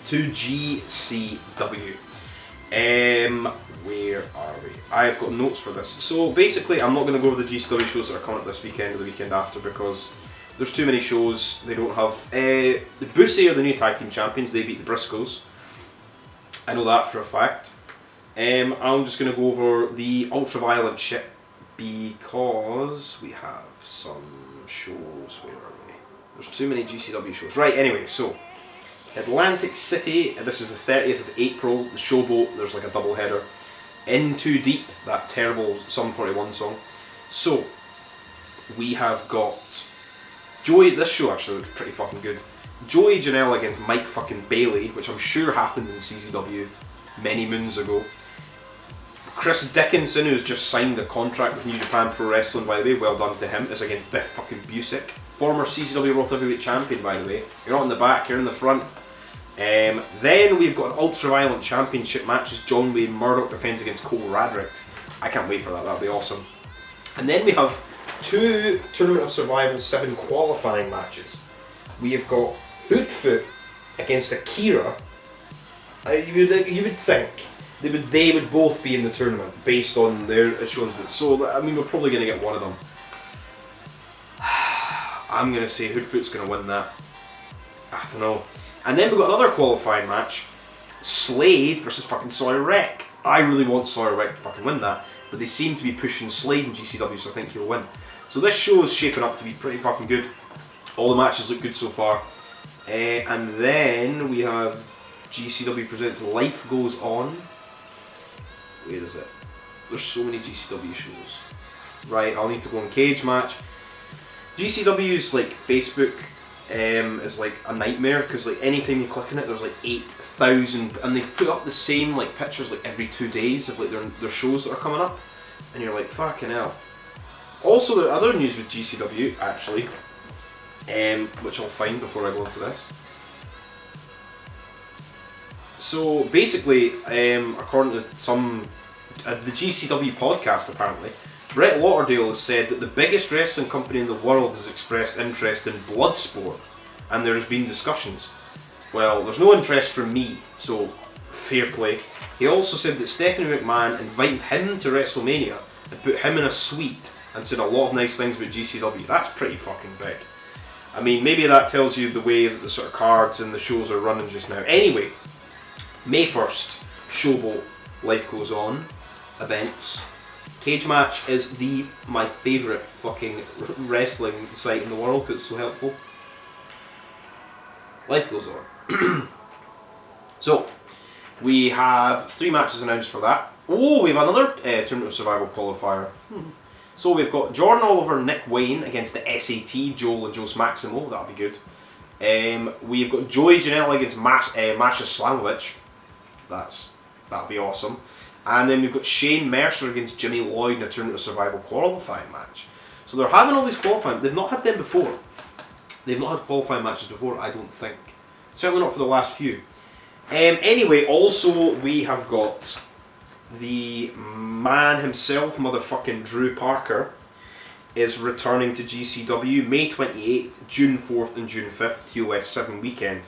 to GCW. Where are we? I've got notes for this. So basically, I'm not going to go over the GCW shows that are coming up this weekend or the weekend after because there's too many shows. They don't have. The Bussy are the new tag team champions. They beat the Briscoes. I know that for a fact. I'm just going to go over the ultra-violent shit because we have some shows. Where are we? There's too many GCW shows. Right, anyway, so Atlantic City, this is the 30th of April, the Showboat, there's like a double header. In Too Deep, that terrible Sum 41 song. So, we have got Joey, this show actually looks pretty fucking good. Joey Janela against Mike fucking Bailey, which I'm sure happened in CZW many moons ago. Chris Dickinson, who's just signed a contract with New Japan Pro Wrestling, by the way, well done to him, is against Biff fucking Busick. Former CZW World Heavyweight Champion, by the way. You're not in the back, you're in the front. Then we've got an ultra-violent championship match as John Wayne Murdoch defends against Cole Radrick. I can't wait for that, that'll be awesome. And then we have 2 Tournament of Survival 7 qualifying matches. We have got Hoodfoot against Akira. You would think they would both be in the tournament based on their assurances. So, I mean, we're probably going to get one of them. I'm going to say Hoodfoot's going to win that. I don't know. And then we've got another qualifying match. Slade versus fucking Sawyer Wreck. I really want Sawyer Wreck to fucking win that, but they seem to be pushing Slade in GCW, so I think he'll win. So this show is shaping up to be pretty fucking good. All the matches look good so far. And then we have GCW presents Life Goes On. Where is it? There's so many GCW shows. Right, I'll need to go on Cage Match. GCW's like Facebook is like a nightmare because like anytime you click on it, there's like 8,000, and they put up the same like pictures like every 2 days of like their shows that are coming up, and you're like fucking hell. Also, the other news with GCW actually, which I'll find before I go into this. So basically, according to some the GCW podcast apparently, Brett Lauderdale has said that the biggest wrestling company in the world has expressed interest in Bloodsport, and there has been discussions. Well, there's no interest from me, so fair play. He also said that Stephanie McMahon invited him to WrestleMania and put him in a suite and said a lot of nice things about GCW. That's pretty fucking big. I mean, maybe that tells you the way that the sort of cards and the shows are running just now. Anyway, May 1st, Showboat, Life Goes On, events. Cage Match is my favourite fucking wrestling site in the world because it's so helpful. Life Goes On. So, we have 3 matches announced for that. Oh, we have another Tournament of Survival qualifier. So we've got Jordan Oliver, Nick Wayne against the SAT, Joel and Jose Maximo. That'll be good. We've got Joey Janela against Masha Slamovich. That'll be awesome. And then we've got Shane Mercer against Jimmy Lloyd in a Tournament of Survival qualifying match. So they're having all these qualifying. They've not had them before. They've not had qualifying matches before, I don't think. Certainly not for the last few. Anyway, also we have got the man himself, motherfucking Drew Parker, is returning to GCW May 28th, June 4th and June 5th, TOS 7 weekend.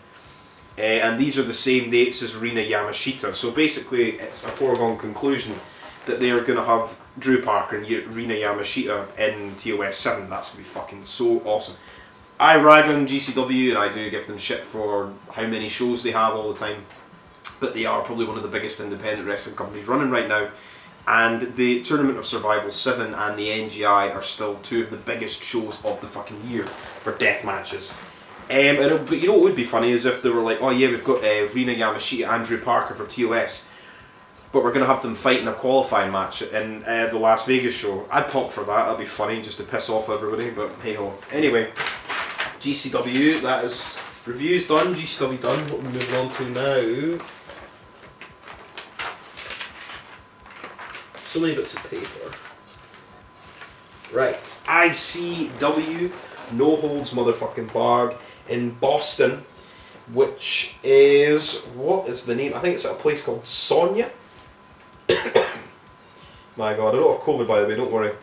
And these are the same dates as Rina Yamashita. So basically it's a foregone conclusion that they are going to have Drew Parker and Rina Yamashita in TOS 7. That's going to be fucking so awesome. I rag on GCW and I do give them shit for how many shows they have all the time, but they are probably one of the biggest independent wrestling companies running right now, and the Tournament of Survival 7 and the NGI are still 2 of the biggest shows of the fucking year for death matches. But you know what would be funny is if they were like, oh yeah, we've got Rina Yamashita and Drew Parker for TOS, but we're going to have them fight in a qualifying match in the Las Vegas show. I'd pop for that, that'd be funny just to piss off everybody, but hey ho. Anyway, GCW, that is reviews done, GCW done. What we're moving on to now. So many bits of paper. Right, ICW No Holds Motherfucking Barred in Boston, which is, what is the name? I think it's at a place called Sonia. My god, I don't have COVID by the way, don't worry.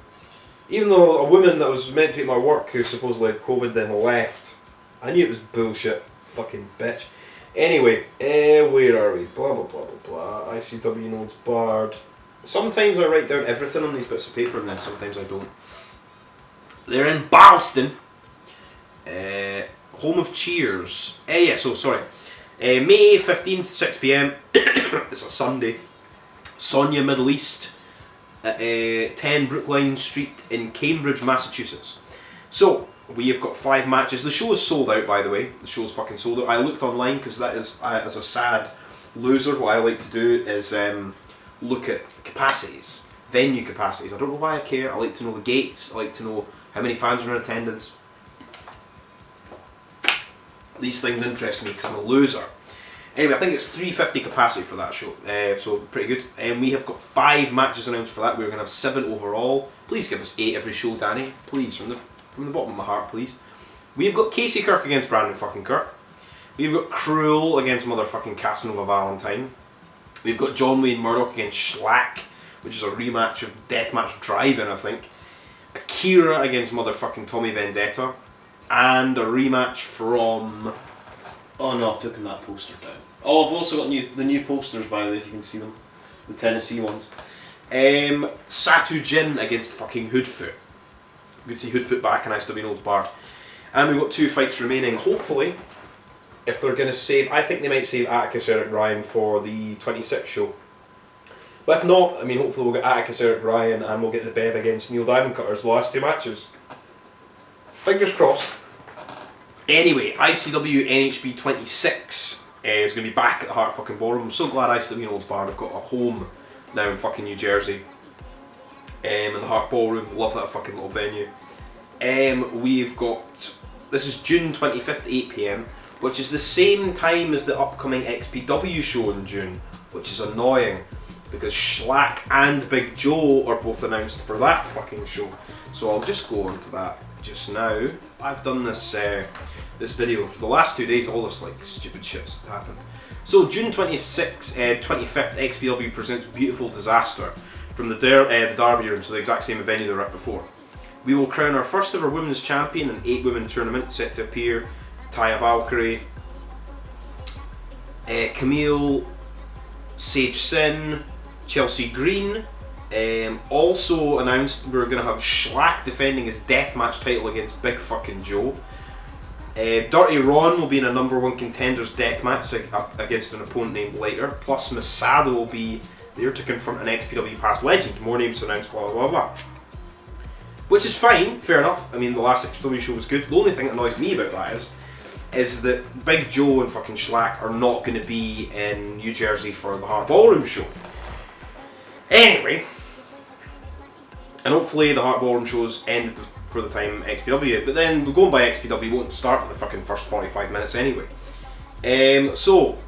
Even though a woman that was meant to be at my work who supposedly had COVID then left, I knew it was bullshit. Fucking bitch. Anyway, where are we? Blah blah blah blah blah. ICW Nodes Barred. Sometimes I write down everything on these bits of paper and then sometimes I don't. They're in Boston. Home of Cheers. May 15th, 6 PM. It's a Sunday. Sonia Middle East. At 10 Brookline Street in Cambridge, Massachusetts. So, we have got 5 matches. The show is sold out, by the way. The show is fucking sold out. I looked online because that is, as a sad loser, what I like to do is look at capacities, venue capacities. I don't know why I care. I like to know the gates. I like to know how many fans are in attendance. These things interest me because I'm a loser. Anyway, I think it's 350 capacity for that show, so pretty good. And we have got 5 matches announced for that. We're going to have 7 overall. Please give us 8 every show, Danny. Please, from the bottom of my heart, please. We've got Casey Kirk against Brandon fucking Kirk. We've got Cruel against motherfucking Casanova Valentine. We've got John Wayne Murdoch against Schlack, which is a rematch of Deathmatch Drive-In, I think. Akira against motherfucking Tommy Vendetta. And a rematch from... Oh no, I've taken that poster down. Oh, I've also got the new posters, by the way, if you can see them. The Tennessee ones. Satu Jin against fucking Hoodfoot. Good to see Hoodfoot back in ICW Nodes Barred. And we've got 2 fights remaining. Hopefully, if they're going to save... I think they might save Atticus Eric Ryan for the 26th show. But if not, I mean, hopefully we'll get Atticus Eric Ryan and we'll get the Bev against Neil Diamond Cutters, the last 2 matches. Fingers crossed. Anyway, ICW NHB 26 is going to be back at the Heart fucking Ballroom. I'm so glad ICW Nodes Barred have got a home now in fucking New Jersey. In the Heart Ballroom, love that fucking little venue. We've got, this is June 25th, 8 PM, which is the same time as the upcoming XPW show in June, which is annoying because Schlack and Big Joe are both announced for that fucking show. So I'll just go on to that just now. I've done this this video for the last 2 days. All this like stupid shit's happened. So June 25th, XPW presents Beautiful Disaster from the Derby Room, so the exact same venue they were at before. We will crown our first ever women's champion in an 8-women tournament set to appear. Taya Valkyrie, Camille, Sage Sin, Chelsea Green. Also announced we're going to have Schlack defending his deathmatch title against Big fucking Joe. Dirty Ron will be in a number 1 contenders deathmatch against an opponent named later. Plus Masada will be there to confront an XPW past legend. More names to announce, blah blah blah. Which is fine, fair enough. I mean, the last XPW show was good. The only thing that annoys me about that is that Big Joe and fucking Schlack are not going to be in New Jersey for the Heart Ballroom show. Anyway, and hopefully the Heart Ballroom shows ended for the time XPW, but then going by XPW won't start for the fucking first 45 minutes anyway. So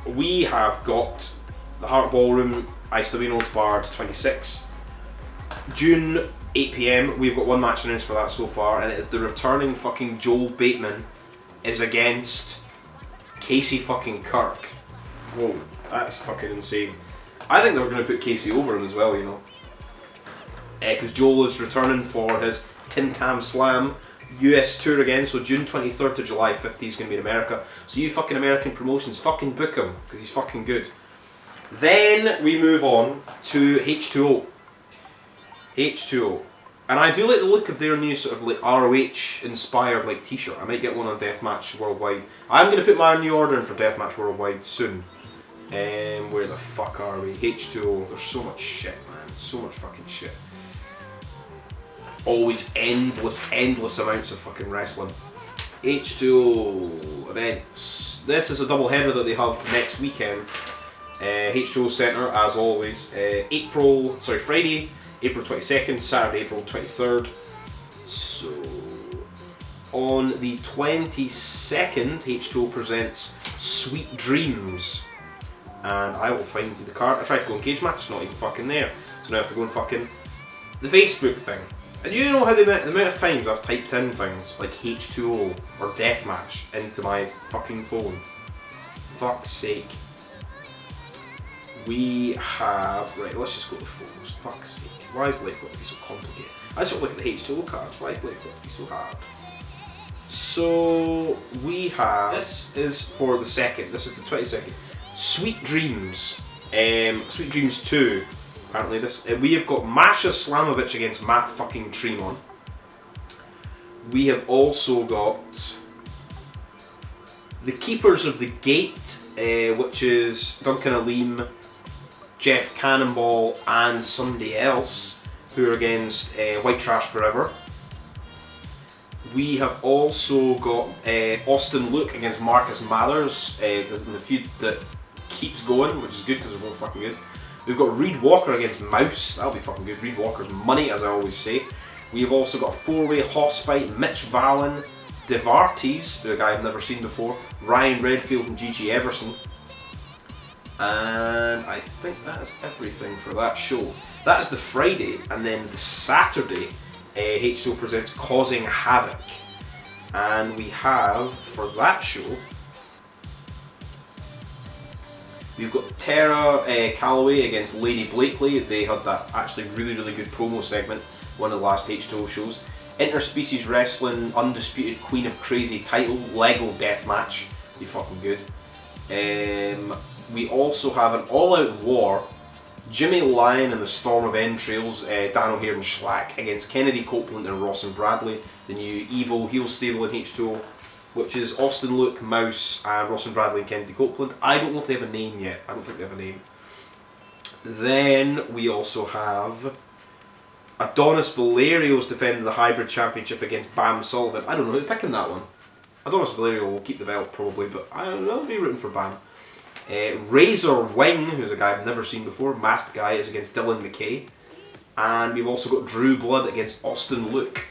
we have got the Heart Ballroom ICW Notes Barred 26th June 8 PM. We've got one match announced for that so far, and it is the returning fucking Joel Bateman is against Casey fucking Kirk. Whoa, that's fucking insane. I think they're going to put Casey over him as well, you know. Because Joel is returning for his Tim Tam Slam US tour again, so June 23rd to July 5th he's going to be in America. So you fucking American promotions, fucking book him, because he's fucking good. Then we move on to H2O. H2O. And I do like the look of their new sort of like ROH inspired like t-shirt. I might get one on Deathmatch Worldwide. I'm going to put my new order in for Deathmatch Worldwide soon. Where the fuck are we? H2O. There's so much shit, man. So much fucking shit. Always endless amounts of fucking wrestling. H2O events. This is a double header that they have next weekend. H2O Centre, as always. Friday, April 22nd, Saturday, April 23rd. So, on the 22nd, H2O presents Sweet Dreams. And I will find the card. I tried to go on Cage Match, it's not even fucking there. So now I have to go on fucking the Facebook thing. And you know how the amount of times I've typed in things like H2O or Deathmatch into my fucking phone. Fuck's sake. We have... Right, let's just go to photos. Fuck's sake. Why is life got to be so complicated? I just want to look at the H2O cards. Why is life got to be so hard? So, we have... This is for the 2nd. This is the 22nd. Sweet Dreams. Sweet Dreams 2. Apparently this... we have got Masha Slamovich against Matt fucking Tremont. We have also got... The Keepers of the Gate, which is Duncan Aleem, Jeff Cannonball and somebody else, who are against White Trash Forever. We have also got Austin Luke against Marcus Mathers, in the feud that keeps going, which is good because they're both fucking good. We've got Reed Walker against Mouse, that'll be fucking good. Reed Walker's money, as I always say. We have also got a 4-way hoss fight, Mitch Vallon, Devartes, a guy I've never seen before, Ryan Redfield and Gigi Everson. And I think that is everything for that show. That is the Friday, and then the Saturday, H2O presents Causing Havoc. And we have, for that show, we've got Tara Calloway against Lady Blakely. They had that actually really good promo segment, one of the last H2O shows. Interspecies Wrestling Undisputed Queen of Crazy title, Lego Deathmatch. Be fucking good. We also have an all-out war, Jimmy Lyon and the Storm of Entrails, Dan O'Hare and Schlack against Kennedy Copeland and Ross and Bradley, the new evil heel stable in H2O, which is Austin Luke, Mouse, and Ross and Bradley and Kennedy Copeland. I don't know if they have a name yet. I don't think they have a name. Then we also have Adonis Valerio's defending the Hybrid Championship against Bam Sullivan. I don't know who's picking that one. Adonis Valerio will keep the belt probably, but I don't know, I'll be rooting for Bam. Razor Wing, who's a guy I've never seen before, masked guy, is against Dylan McKay. And we've also got Drew Blood against Austin Luke.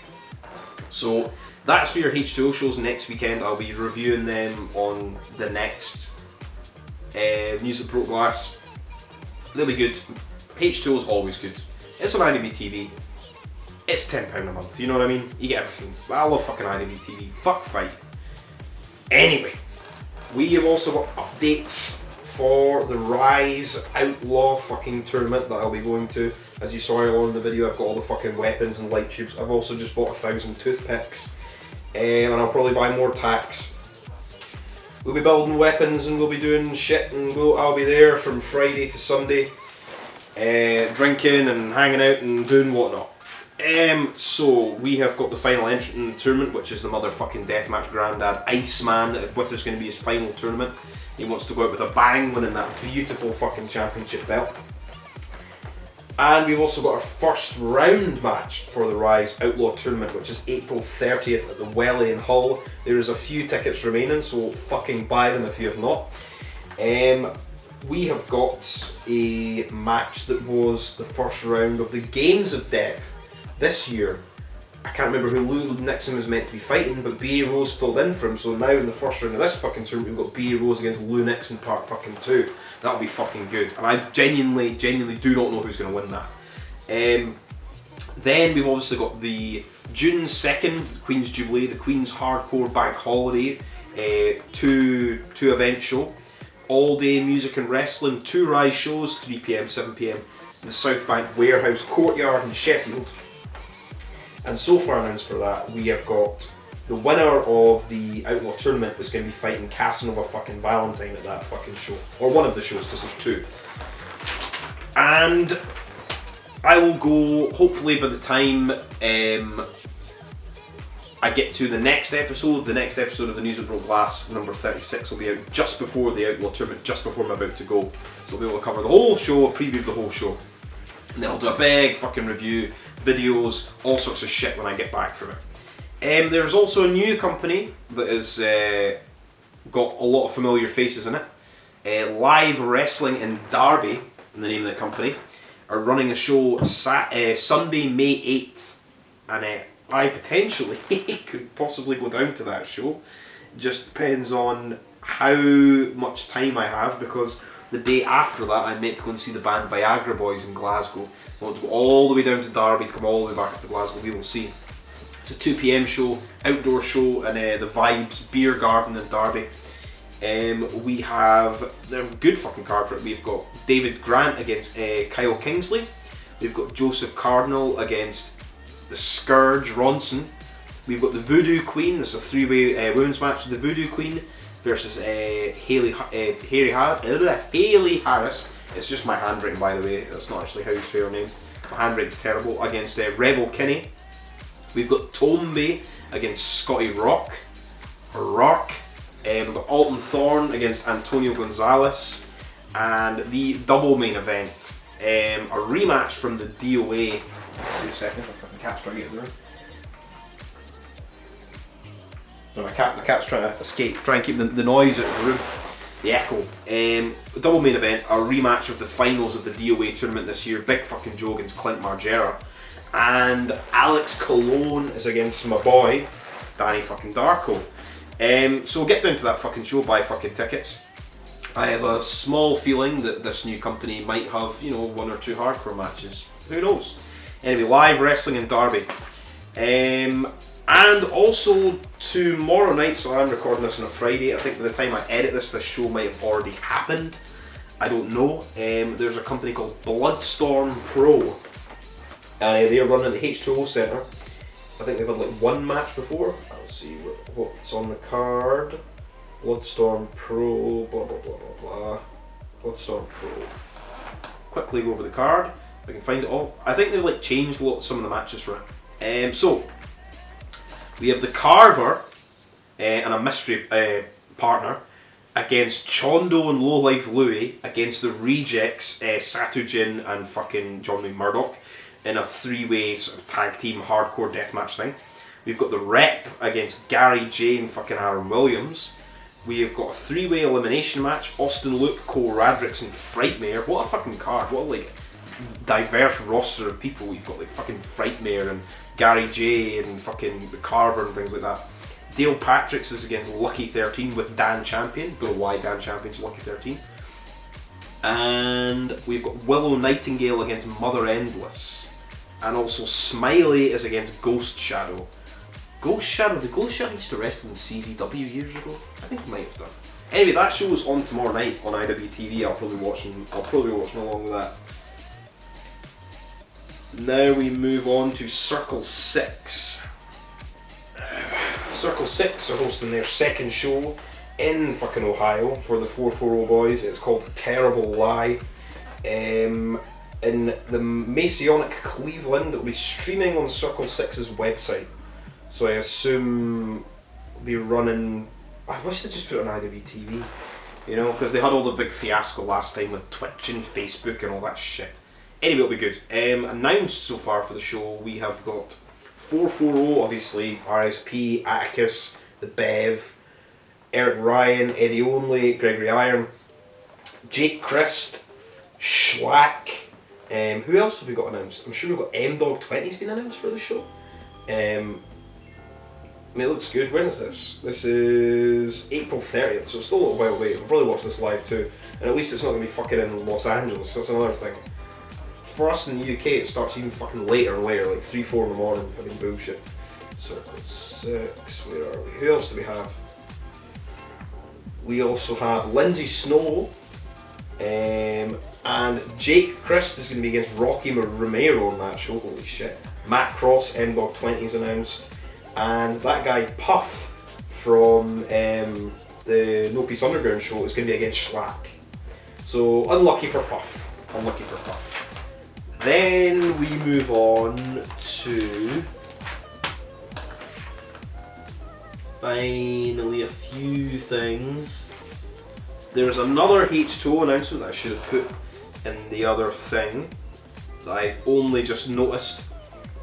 So that's for your H2O shows next weekend. I'll be reviewing them on the next News that Broke Glass. They'll be good. H2O is always good. It's on IDB TV. It's £10 a month, you know what I mean? You get everything. I love fucking IDB TV. Fuck fight. Anyway, we have also got updates for the Rise Outlaw fucking tournament that I'll be going to. As you saw earlier in the video, I've got all the fucking weapons and light tubes. I've also just bought 1,000 toothpicks. And I'll probably buy more tacks. We'll be building weapons and we'll be doing shit, and I'll be there from Friday to Sunday. Drinking and hanging out and doing whatnot. So we have got the final entrant in the tournament, which is the motherfucking Deathmatch Grandad Iceman, with is going to be his final tournament. He wants to go out with a bang, winning that beautiful fucking championship belt. And we've also got our first round match for the Rise Outlaw Tournament, which is April 30th at the Welly in Hull. There is a few tickets remaining, so fucking buy them if you have not. We have got a match that was the first round of the Games of Death this year. I can't remember who Lou Nixon was meant to be fighting, but B.A. Rose filled in for him, so now in the first round of this fucking tournament we've got B.A. Rose against Lou Nixon part fucking 2. That'll be fucking good, and I genuinely do not know who's going to win that. Then we've obviously got the June 2nd, the Queen's Jubilee, the Queen's Hardcore Bank Holiday, two event show. All day music and wrestling, 2 Rise shows, 3 PM, 7 PM, the South Bank Warehouse Courtyard in Sheffield. And so far announced for that, we have got the winner of the Outlaw Tournament is going to be fighting Casanova fucking Valentine at that fucking show. Or one of the shows, because there's 2. And I will go, hopefully by the time I get to the next episode of the News of Broke Glass, number 36, will be out just before the Outlaw Tournament, just before I'm about to go. So I'll be able to cover the whole show, preview the whole show. And then I'll do a big fucking review, videos, all sorts of shit when I get back from it. There's also a new company that has got a lot of familiar faces in it. Live Wrestling in Derby, in the name of the company, are running a show Sunday, May 8th. And I potentially could possibly go down to that show. Just depends on how much time I have, because the day after that I meant to go and see the band Viagra Boys in Glasgow. I want to go all the way down to Derby to come all the way back to Glasgow. We will see. It's a 2 PM show, outdoor show, and the Vibes Beer Garden in Derby. We have a good fucking card for it. We've got David Grant against Kyle Kingsley. We've got Joseph Cardinal against the Scourge Ronson. We've got the Voodoo Queen. This is a 3-way women's match. The Voodoo Queen versus Hayley Harris. It's just my handwriting, by the way. That's not actually how you spell her name. My handwriting's terrible. Against Rebel Kinney. We've got Tombe against Scotty Rock. We've got Alton Thorne against Antonio Gonzalez. And the double main event, a rematch from the DOA. Just 2 seconds, if I can cat's trying to get there. No, my cat's trying to escape, try and keep the noise out of the room, the echo. A double main event, a rematch of the finals of the DOA tournament this year. Big fucking Joe against Clint Margera. And Alex Colon is against my boy, Danny fucking Darko. So we'll get down to that fucking show, buy fucking tickets. I have a small feeling that this new company might have, 1 or 2 hardcore matches. Who knows? Anyway, Live Wrestling in Derby. And also tomorrow night, so I'm recording this on a Friday, I think by the time I edit this show might have already happened. I don't know. There's a company called Bloodstorm Pro. And they're running at the H2O Centre. I think they've had like 1 match before. Let's see what's on the card. Bloodstorm Pro, blah blah blah blah blah. Bloodstorm Pro. Quickly go over the card. If I can find it all. I think they've like changed some of the matches for it. So we have the Carver and a mystery partner against Chondo and Lowlife Louie against the Rejects, Satujin and fucking John Lee Murdoch in a 3-way sort of tag team hardcore deathmatch thing. We've got the Rep against Gary J and fucking Aaron Williams. We have got a 3-way elimination match, Austin Luke, Cole Radricks and Frightmare. What a fucking card, what a like diverse roster of people. We've got like fucking Frightmare and Gary J and fucking the Carver and things like that. Dale Patricks is against Lucky 13 with Dan Champion. Don't know why Dan Champion's Lucky 13. And we've got Willow Nightingale against Mother Endless. And also Smiley is against Ghost Shadow. Ghost Shadow? Did Ghost Shadow used to wrestle in CZW years ago? I think he might have done. Anyway, that show is on tomorrow night on IWTV. I'll probably be watching along with that. Now we move on to Circle 6. Circle 6 are hosting their second show in fucking Ohio for the 440 boys. It's called Terrible Lie. in the Masonic Cleveland. It'll be streaming on Circle 6's website. So I assume it'll be running... I wish they just put it on IWTV. You know, because they had all the big fiasco last time with Twitch and Facebook and all that shit. Anyway, it'll be good. Announced so far for the show, we have got 440, obviously, RSP, Atticus, The Bev, Eric Ryan, Eddie Only, Gregory Iron, Jake Christ, Schlack. Who else have we got announced? I'm sure we've got M-Dog 20's been announced for the show. I mean, it looks good. When is this? This is April 30th, so it's still a little while away. We'll probably watch this live too. And at least it's not going to be fucking in Los Angeles, that's another thing. For us in the UK, it starts even fucking later and later, like 3-4 in the morning, fucking bullshit. Circle 6, where are we? Who else do we have? We also have Lindsay Snow, and Jake Christ is going to be against Rocky Romero on that show, holy shit. Matt Cross, M-Dog 20 is announced, and that guy Puff from the No Peace Underground show is going to be against Schlack. So unlucky for Puff, unlucky for Puff. Then we move on to finally a few things. There's another H2O announcement that I should have put in the other thing that I only just noticed.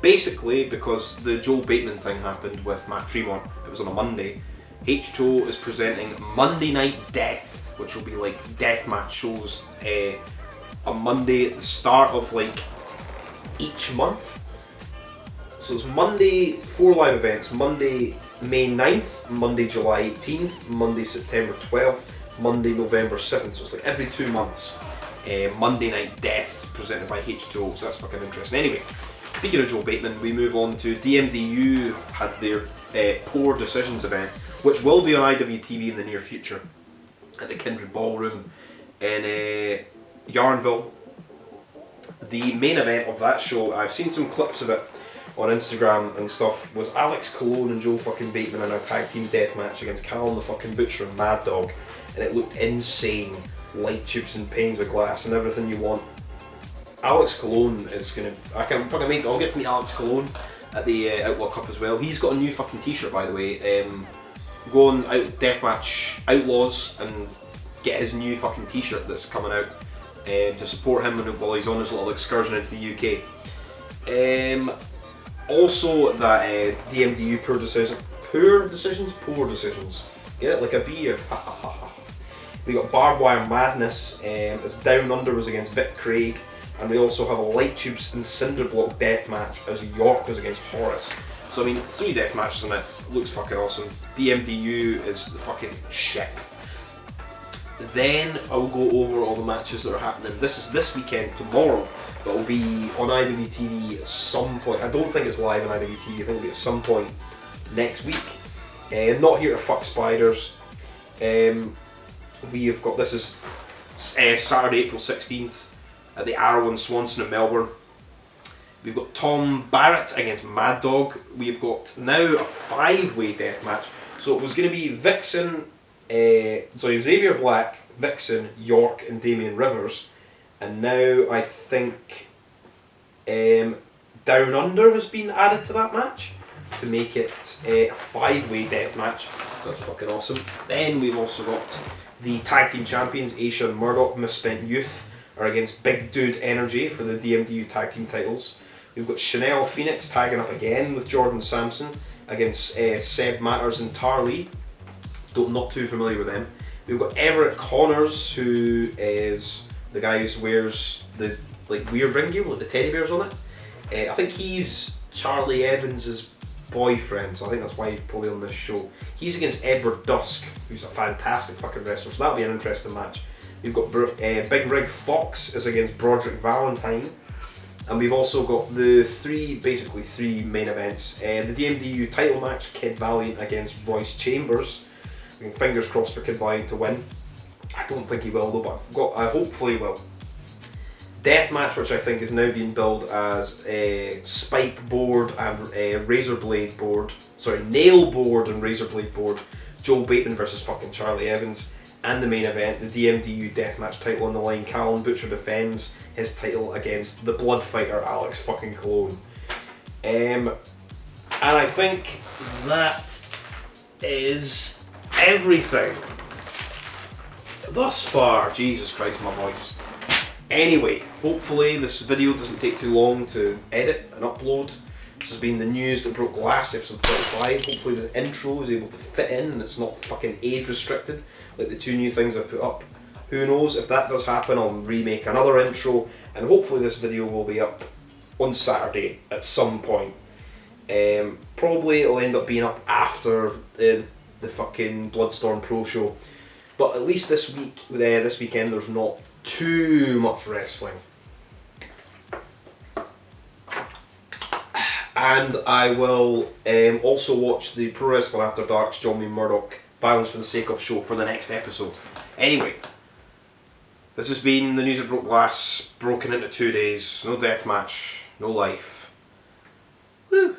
Basically, because the Joel Bateman thing happened with Matt Tremont, it was on a Monday. H2O is presenting Monday Night Death, which will be like deathmatch shows on Monday at the start of like each month. So it's Monday, 4 live events, Monday May 9th, Monday July 18th, Monday September 12th, Monday November 7th, so it's like every 2 months. Monday Night Death presented by H2O, so that's fucking interesting. Anyway, speaking of Joel Bateman, we move on to DMDU had their Poor Decisions event, which will be on IWTV in the near future at the Kindred Ballroom in Yarnville. The main event of that show, I've seen some clips of it on Instagram and stuff, was Alex Colon and Joel fucking Bateman in a tag team deathmatch against Callum the fucking Butcher and Mad Dog, and it looked insane. Light tubes and panes of glass and everything you want. Alex Colon is gonna... I'll get to meet Alex Colon at the Outlaw Cup as well. He's got a new fucking t-shirt, by the way. Go on Deathmatch Outlaws and get his new fucking t-shirt that's coming out to support him while he's on his little excursion into the UK. Also, that DMDU Poor Decisions. Get it? Like a beer. We got Barbed Wire Madness, as Down Under was against Vic Craig, and we also have a Light Tubes and Cinderblock deathmatch as York was against Horace. So I mean, 3 death matches in it, looks fucking awesome. DMDU is the fucking shit. Then I'll go over all the matches that are happening. This is this weekend, tomorrow, but it'll be on IWTV at some point. I don't think it's live on IWTV, I think it'll be at some point next week. Not Here to Fuck Spiders. We have got, this is Saturday, April 16th at the Arrow in Swanson in Melbourne. We've got Tom Barrett against Mad Dog. We've got now a 5-way death match. So it was going to be Xavier Black, Vixen, York and Damien Rivers. And now I think Down Under has been added to that match to make it a 5-way death match. So that's fucking awesome. Then we've also got the tag team champions, Aisha and Murdoch, Misspent Youth, are against Big Dude Energy for the DMDU tag team titles. We've got Chanel Phoenix tagging up again with Jordan Sampson against Seb Matters and Tarlee. Not too familiar with them. We've got Everett Connors, who is the guy who wears the like weird ring gear with the teddy bears on it. I think he's Charlie Evans' boyfriend, so I think that's why he's probably on this show. He's against Edward Dusk, who's a fantastic fucking wrestler, so that'll be an interesting match. We've got Big Rig Fox is against Broderick Valentine, and we've also got the basically three main events. The DMDU title match, Kid Valiant against Royce Chambers. I mean, fingers crossed for Kid Valiant to win. I don't think he will though, but I hopefully he will. Deathmatch, which I think is now being billed as a spike board and a razor blade board. Sorry, nail board and razor blade board. Joel Bateman versus fucking Charlie Evans. and the main event, the DMDU Deathmatch title on the line. Callum Butcher defends his title against the blood fighter Alex fucking Cologne. And I think that is everything thus far. Jesus Christ, my voice. Anyway, hopefully this video doesn't take too long to edit and upload. This has been the news that broke glass, episode 35. Hopefully the intro is able to fit in and it's not fucking age restricted like the 2 new things I've put up. Who knows, if that does happen, I'll remake another intro, and hopefully this video will be up on Saturday at some point. Probably it'll end up being up after the fucking Bloodstorm Pro show, but at least this weekend there's not too much wrestling. And I will also watch the Pro Wrestling After Dark's John Wayne Murdoch Violence for the Sake of show for the next episode. Anyway, this has been the news that broke glass, broken into 2 days. No deathmatch, no life. Woo!